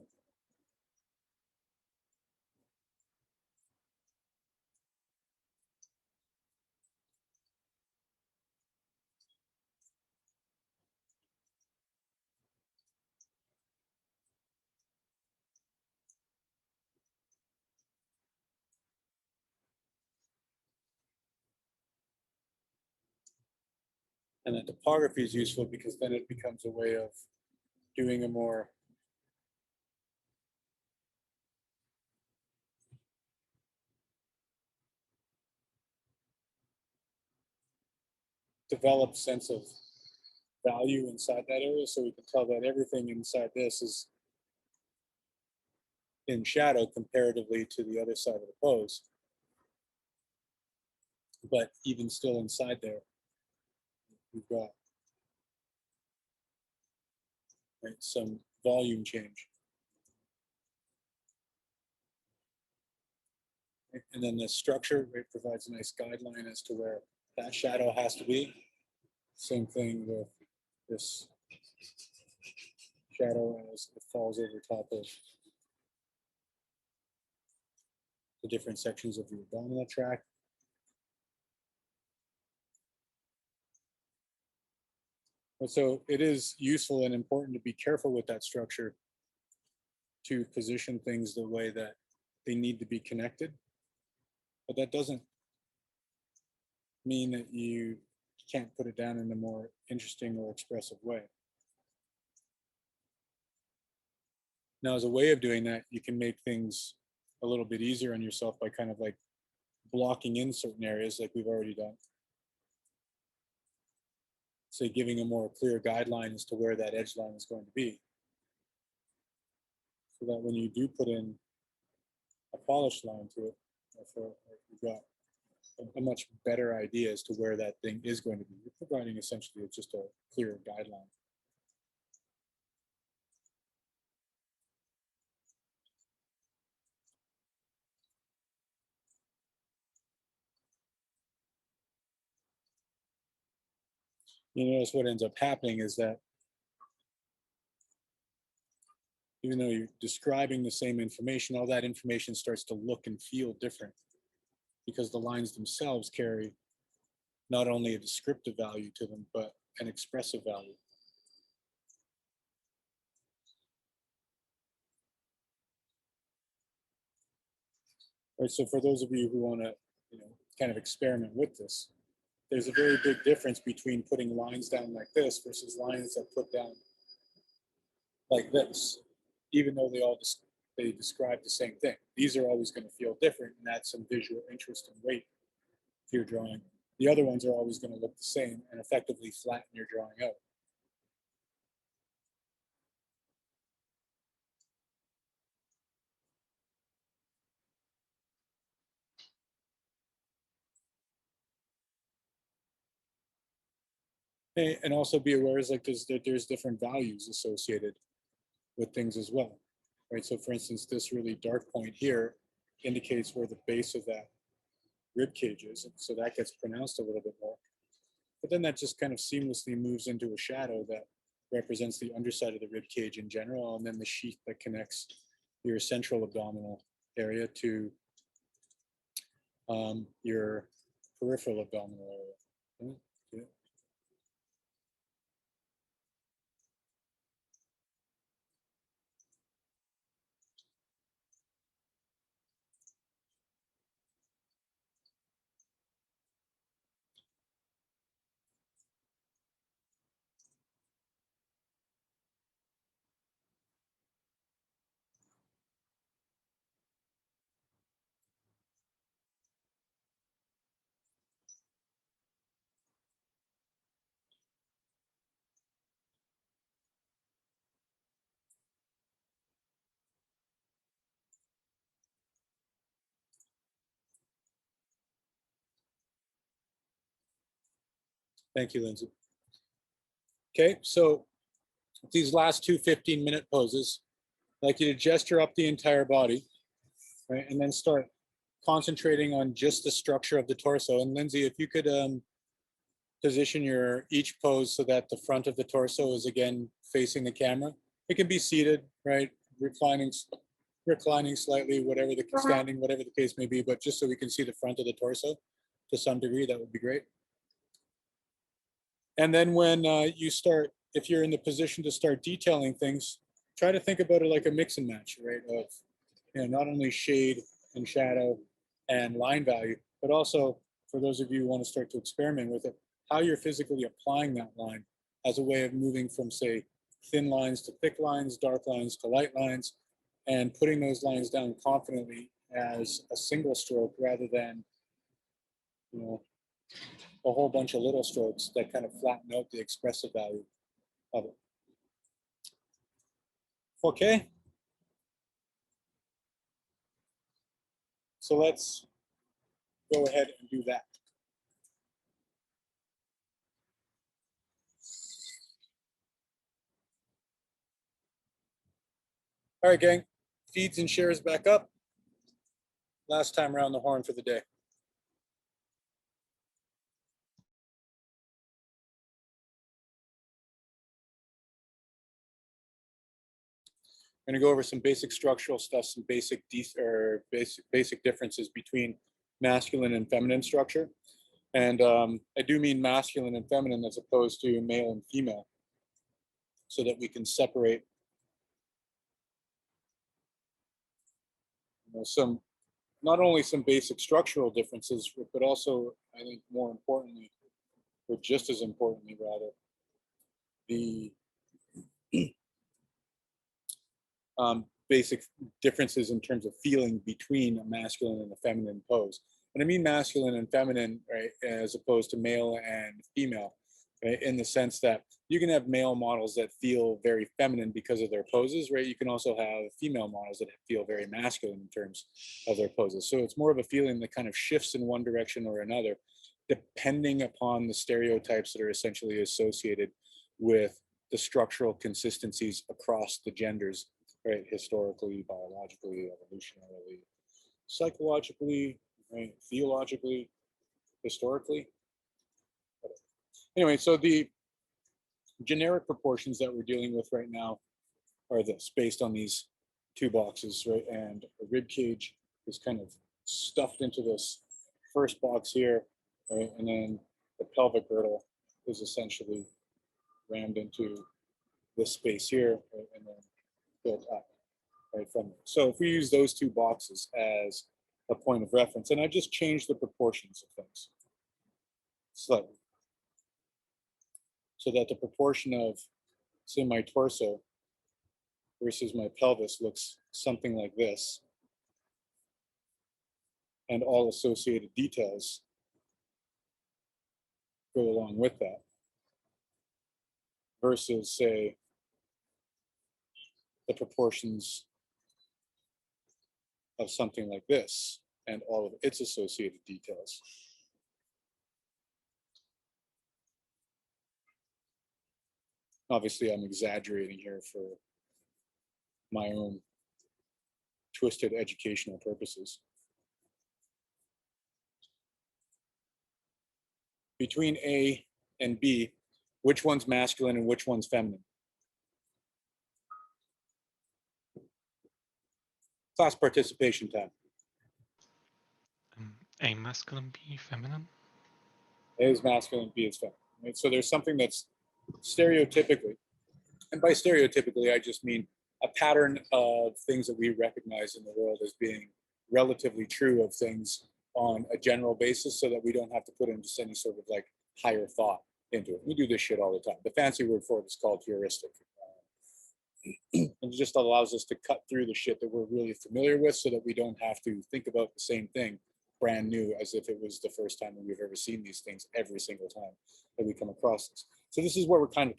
And the topography is useful because then it becomes a way of doing a more developed sense of value inside that area. So we can tell that everything inside this is in shadow comparatively to the other side of the pose. But even still inside there, we've got some volume change. And then the structure provides a nice guideline as to where that shadow has to be. Same thing with this shadow as it falls over top of the different sections of the abdominal tract. And so it is useful and important to be careful with that structure to position things the way that they need to be connected. But that doesn't mean that you can't put it down in a more interesting or expressive way. Now, as a way of doing that, you can make things a little bit easier on yourself by kind of like blocking in certain areas like we've already done. So giving a more clear guideline as to where that edge line is going to be. So that when you do put in a polished line to it, you've got a much better idea as to where that thing is going to be. You're providing essentially just a clear guideline. You notice what ends up happening is that even though you're describing the same information, all that information starts to look and feel different because the lines themselves carry not only a descriptive value to them, but an expressive value. All right, so for those of you who want to, kind of experiment with this, there's a very big difference between putting lines down like this versus lines that put down like this, even though they describe the same thing. These are always going to feel different and add some visual interest and weight to your drawing. The other ones are always going to look the same and effectively flatten your drawing out. And also be aware is like there's different values associated with things as well, right? So for instance, this really dark point here indicates where the base of that rib cage is, and so that gets pronounced a little bit more. But then that just kind of seamlessly moves into a shadow that represents the underside of the rib cage in general, and then the sheath that connects your central abdominal area to your peripheral abdominal area. Okay. Thank you, Lindsay. Okay, so these last two 15-minute poses, I'd like you to gesture up the entire body, right? And then start concentrating on just the structure of the torso. And Lindsay, if you could position your each pose so that the front of the torso is again facing the camera. It can be seated, right? Reclining slightly, whatever the standing, whatever the case may be, but just so we can see the front of the torso to some degree, that would be great. And then when you start, if you're in the position to start detailing things, try to think about it like a mix and match, right? Of, you know, not only shade and shadow and line value, but also for those of you who want to start to experiment with it, how you're physically applying that line as a way of moving from, say, thin lines to thick lines, dark lines to light lines, and putting those lines down confidently as a single stroke rather than, you know, a whole bunch of little strokes that kind of flatten out the expressive value of it. Okay. So let's go ahead and do that. All right, gang, feeds and shares back up. Last time around the horn for the day. I'm going to go over some basic structural stuff, some basic differences between masculine and feminine structure. And I do mean masculine and feminine as opposed to male and female, so that we can separate, you know, some, not only some basic structural differences, but also, I think more importantly, or just as importantly rather, the basic differences in terms of feeling between a masculine and a feminine pose. And I mean masculine and feminine, right, as opposed to male and female, right, in the sense that you can have male models that feel very feminine because of their poses, right? You can also have female models that feel very masculine in terms of their poses. So it's more of a feeling that kind of shifts in one direction or another, depending upon the stereotypes that are essentially associated with the structural consistencies across the genders, right? Historically, biologically, evolutionarily, psychologically, right? Theologically, historically. Anyway, so the generic proportions that we're dealing with right now are this, based on these two boxes, right? And a rib cage is kind of stuffed into this first box here, right? And then the pelvic girdle is essentially rammed into this space here, right? And then built up, right, from there. So if we use those two boxes as a point of reference, and I just changed the proportions of things slightly, so that the proportion of, say, my torso versus my pelvis looks something like this, and all associated details go along with that, versus, say, the proportions of something like this and all of its associated details. Obviously, I'm exaggerating here for my own twisted educational purposes. Between A and B, which one's masculine and which one's feminine? Class participation time. A masculine, B feminine. A is masculine, B is feminine. Right? So there's something that's stereotypically, and by stereotypically, I just mean a pattern of things that we recognize in the world as being relatively true of things on a general basis, so that we don't have to put in just any sort of like higher thought into it. We do this shit all the time. The fancy word for it is called heuristic. It just allows us to cut through the shit that we're really familiar with, so that we don't have to think about the same thing brand new as if it was the first time that we've ever seen these things every single time that we come across this. So this is what we're kind of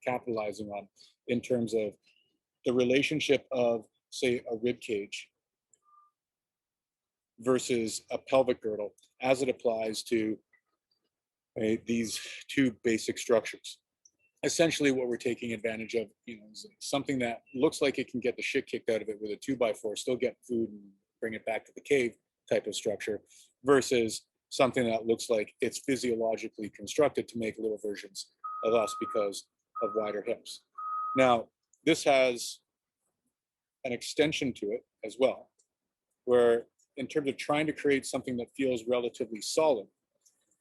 capitalizing on in terms of the relationship of, say, a rib cage versus a pelvic girdle as it applies to right? These two basic structures. Essentially what we're taking advantage of, is something that looks like it can get the shit kicked out of it with a 2x4, still get food and bring it back to the cave type of structure, versus something that looks like it's physiologically constructed to make little versions of us because of wider hips. Now, this has an extension to it as well, where in terms of trying to create something that feels relatively solid,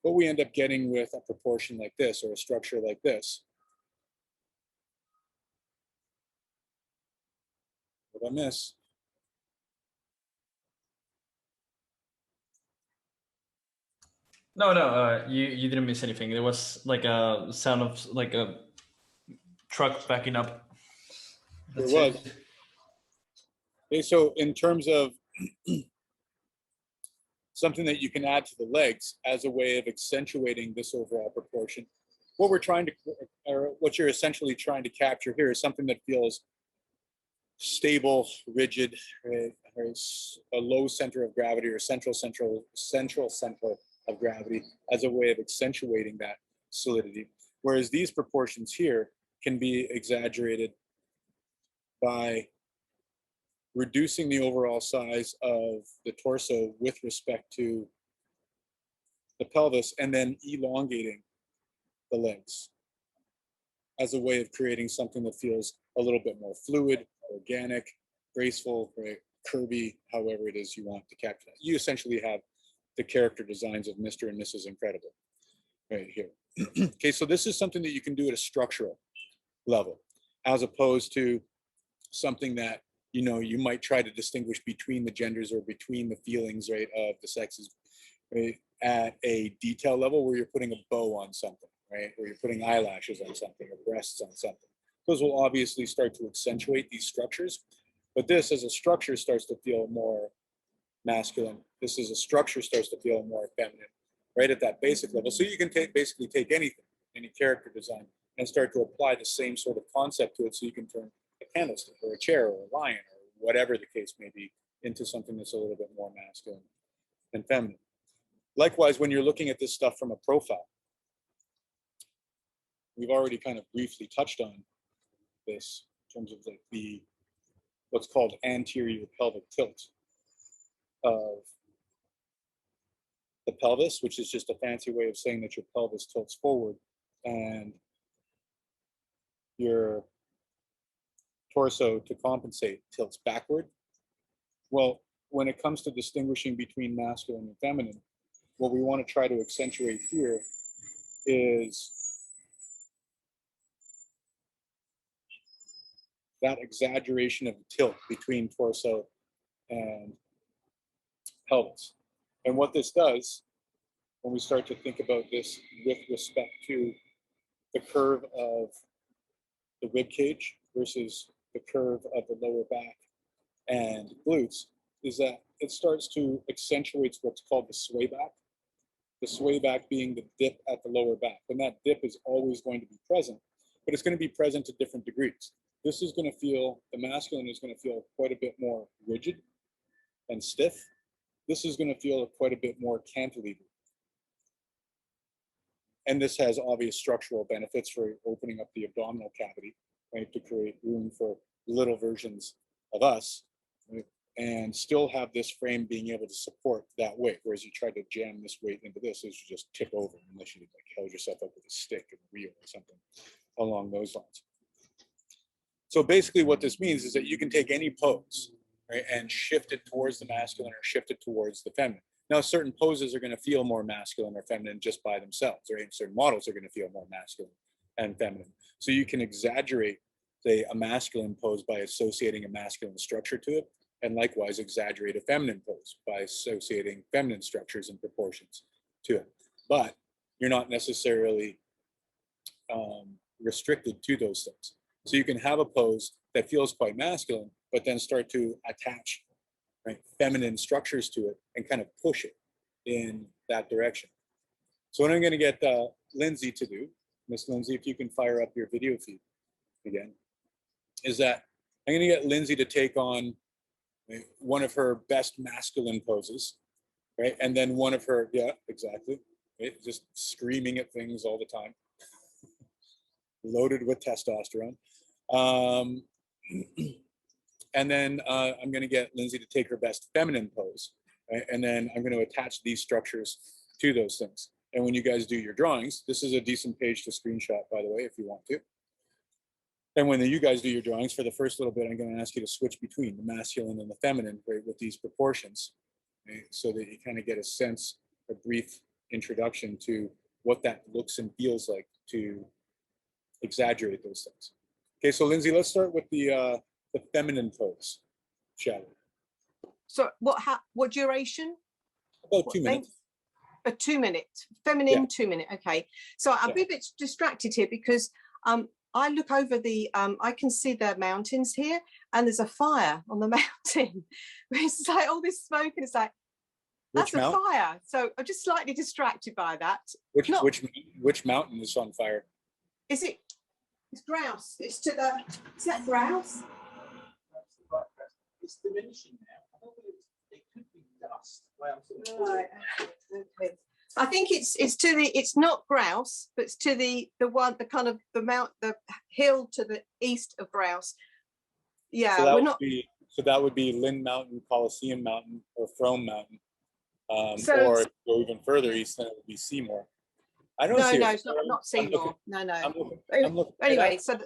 what we end up getting with a proportion like this or a structure like this. What did I miss? No, you didn't miss anything. There was like a sound of like a truck backing up. There was. Okay, so in terms of something that you can add to the legs as a way of accentuating this overall proportion, what we're trying to, or what you're essentially trying to capture here is something that feels stable, rigid, right? A low center of gravity or central center of gravity as a way of accentuating that solidity. Whereas these proportions here can be exaggerated by reducing the overall size of the torso with respect to the pelvis and then elongating the legs as a way of creating something that feels a little bit more fluid, organic, graceful, right? Curvy, however it is you want to capture that. You essentially have the character designs of Mr. and Mrs. Incredible right here. Okay, so this is something that you can do at a structural level, as opposed to something that you might try to distinguish between the genders or between the feelings, right, of the sexes, right, at a detail level where you're putting a bow on something, right, or you're putting eyelashes on something or breasts on something. Those will obviously start to accentuate these structures, but this as a structure starts to feel more masculine. This as a structure starts to feel more feminine, right at that basic level. So you can basically take anything, any character design, and start to apply the same sort of concept to it, so you can turn a candlestick or a chair or a lion or whatever the case may be into something that's a little bit more masculine and feminine. Likewise, when you're looking at this stuff from a profile, we've already kind of briefly touched on this in terms of like the what's called anterior pelvic tilt of the pelvis, which is just a fancy way of saying that your pelvis tilts forward and your torso, to compensate, tilts backward. Well, when it comes to distinguishing between masculine and feminine, what we want to try to accentuate here is that exaggeration of the tilt between torso and pelvis. And what this does, when we start to think about this with respect to the curve of the rib cage versus the curve of the lower back and glutes, is that it starts to accentuate what's called the sway back. The sway back being the dip at the lower back. And that dip is always going to be present, but it's going to be present to different degrees. This is going to feel, the masculine is going to feel quite a bit more rigid and stiff. This is going to feel quite a bit more cantilevered. And this has obvious structural benefits for opening up the abdominal cavity, right, to create room for little versions of us, right, and still have this frame being able to support that weight. Whereas you try to jam this weight into this, is you just tip over unless you like held yourself up with a stick and a wheel or something along those lines. So basically what this means is that you can take any pose, right, and shift it towards the masculine or shift it towards the feminine. Now, certain poses are going to feel more masculine or feminine just by themselves, right? Certain models are going to feel more masculine and feminine. So you can exaggerate, say, a masculine pose by associating a masculine structure to it, and likewise exaggerate a feminine pose by associating feminine structures and proportions to it. But you're not necessarily restricted to those things. So you can have a pose that feels quite masculine, but then start to attach, right, feminine structures to it and kind of push it in that direction. So what I'm going to get Lindsay to do, Miss Lindsay, if you can fire up your video feed again, is that I'm going to get Lindsay to take on one of her best masculine poses, right? And then one of her, yeah, exactly. right? Just screaming at things all the time, loaded with testosterone. And then I'm going to get Lindsay to take her best feminine pose, right? And then I'm going to attach these structures to those things. And when you guys do your drawings, this is a decent page to screenshot, by the way, if you want to. And when you guys do your drawings, for the first little bit, I'm going to ask you to switch between the masculine and the feminine, right, with these proportions, right, so that you kind of get a sense, a brief introduction to what that looks and feels like to exaggerate those things. Okay, so Lindsay, let's start with the feminine pose, shall we? So what duration? About What 2 minutes. length? A 2 minute, feminine, Yeah. 2 minute. Okay. So I'll be a bit distracted here because I look over I can see the mountains here and there's a fire on the mountain. It's like all this smoke and it's like, that's a fire. So I'm just slightly distracted by that. Which mountain is on fire? Is it? It's grouse. It's to the. Is that grouse? It's diminishing now. I don't think it could be dust. Right. Okay. I think it's to the. It's not grouse, but it's to the kind of the hill to the east of grouse. Yeah, So that we're would not. so that would be Lynn Mountain, Coliseum Mountain, or Frome Mountain, So or if you go even further east, then it would be Seymour. I don't see. No, it. it's not Seymour. No. I'm looking Anyway, so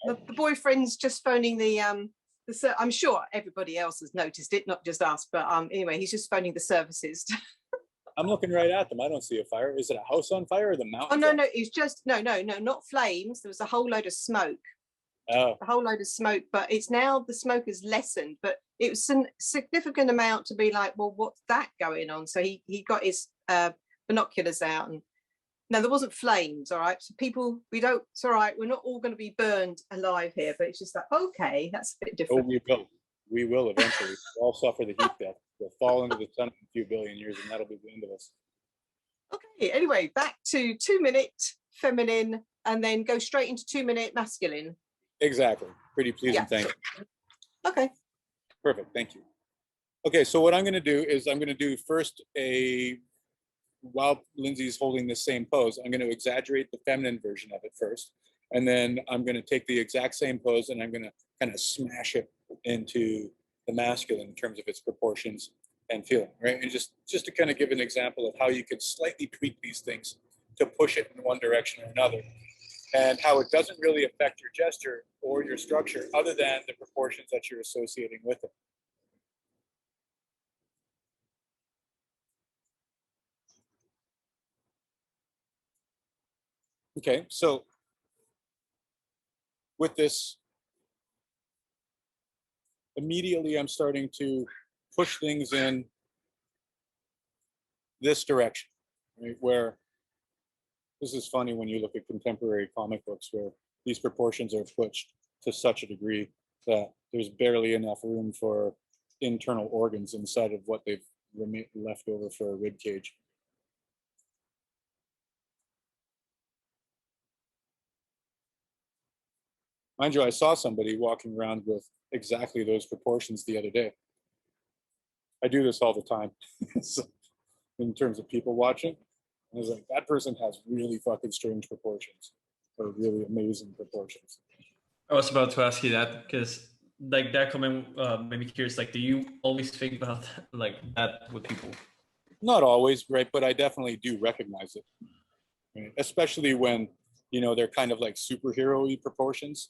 the boyfriend's just phoning the I'm sure everybody else has noticed it, not just us, but anyway, he's just phoning the services. I'm looking right at them. I don't see a fire. Is it a house on fire or the mountain? Oh no, it's just no, not flames. There was a whole load of smoke. Oh. A whole load of smoke, but it's now the smoke has lessened, but it was a significant amount to be like, well, what's that going on? So he got his binoculars out and no, there wasn't flames, all right. So people, it's all right, we're not all going to be burned alive here, but it's just like, okay, that's a bit different. Oh, we will eventually. We'll all suffer the heat death. We'll fall into the sun in a few billion years and that'll be the end of us. Okay, anyway, back to 2 minute feminine and then go straight into 2 minute masculine. Exactly. Pretty pleasing, Yeah. thank you. Okay. Perfect, thank you. Okay, so what I'm going to do is I'm going to do first while Lindsay's holding the same pose, I'm going to exaggerate the feminine version of it first. And then I'm going to take the exact same pose and I'm going to kind of smash it into the masculine in terms of its proportions and feeling, right? And just to kind of give an example of how you can slightly tweak these things to push it in one direction or another, and how it doesn't really affect your gesture or your structure other than the proportions that you're associating with it. Okay, so with this, immediately I'm starting to push things in this direction, right? Where this is funny when you look at contemporary comic books where these proportions are pushed to such a degree that there's barely enough room for internal organs inside of what they've left over for a rib cage. Mind you, I saw somebody walking around with exactly those proportions the other day. I do this all the time in terms of people watching. I was like, that person has really fucking strange proportions or really amazing proportions. I was about to ask you that because like that comment made me curious. Like, do you always think about like that with people? Not always, right? But I definitely do recognize it, right? Especially when, they're kind of like superhero-y proportions,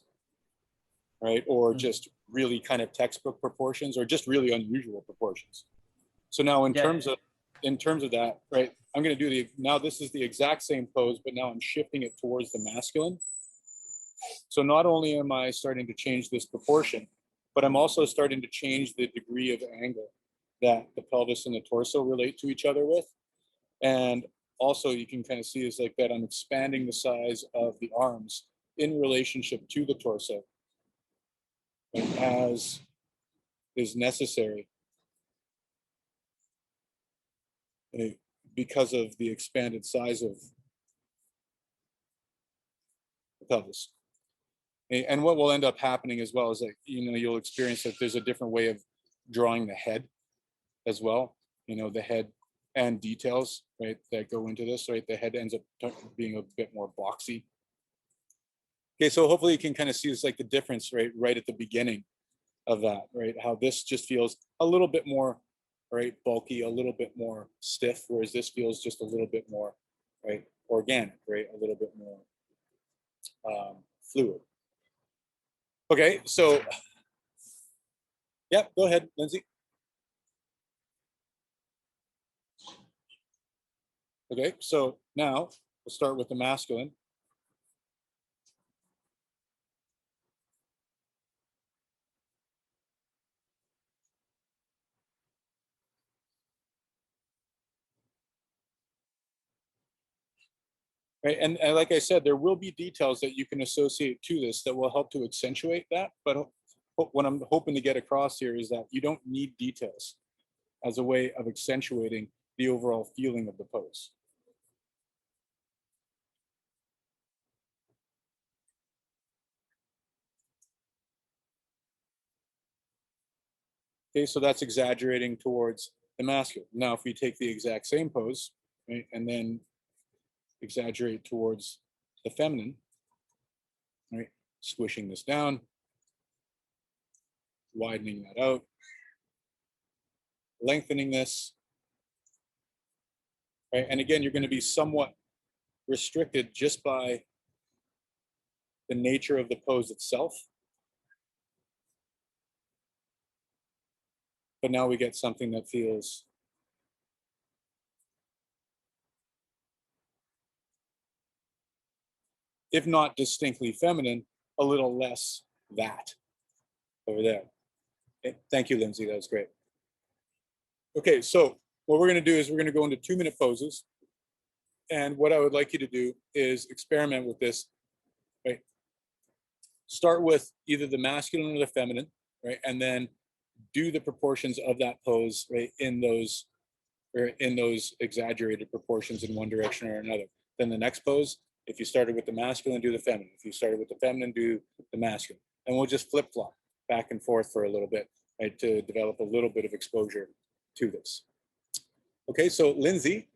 right? Or just really kind of textbook proportions or just really unusual proportions. So now in terms of that, right, I'm going to do now this is the exact same pose, but now I'm shifting it towards the masculine. So not only am I starting to change this proportion, but I'm also starting to change the degree of angle that the pelvis and the torso relate to each other with. And also you can kind of see is like that I'm expanding the size of the arms in relationship to the torso as is necessary because of the expanded size of the pelvis. And what will end up happening as well is that, you'll experience that there's a different way of drawing the head as well. The head and details, right, that go into this, right? The head ends up being a bit more boxy. Okay, so hopefully you can kind of see this, like the difference, right at the beginning of that, right? How this just feels a little bit more, right, bulky, a little bit more stiff, whereas this feels just a little bit more, right, organic, right, a little bit more fluid. Okay, so yeah, go ahead, Lindsay. Okay, so now we'll start with the masculine. Right, and like I said, there will be details that you can associate to this that will help to accentuate that. But what I'm hoping to get across here is that you don't need details as a way of accentuating the overall feeling of the pose. Okay, so that's exaggerating towards the masculine. Now, if we take the exact same pose, right, and then exaggerate towards the feminine, right, squishing this down, widening that out, lengthening this, right, and again, you're going to be somewhat restricted just by the nature of the pose itself. But now we get something that feels if not distinctly feminine, a little less that over there. Okay, thank you, Lindsay, that was great. Okay, so what we're gonna do is we're gonna go into 2-minute poses. And what I would like you to do is experiment with this, right? Start with either the masculine or the feminine, right? And then do the proportions of that pose, right, in those exaggerated proportions in one direction or another. Then the next pose, if you started with the masculine, do the feminine. If you started with the feminine, do the masculine. And we'll just flip-flop back and forth for a little bit, right, to develop a little bit of exposure to this. Okay, so Lindsay,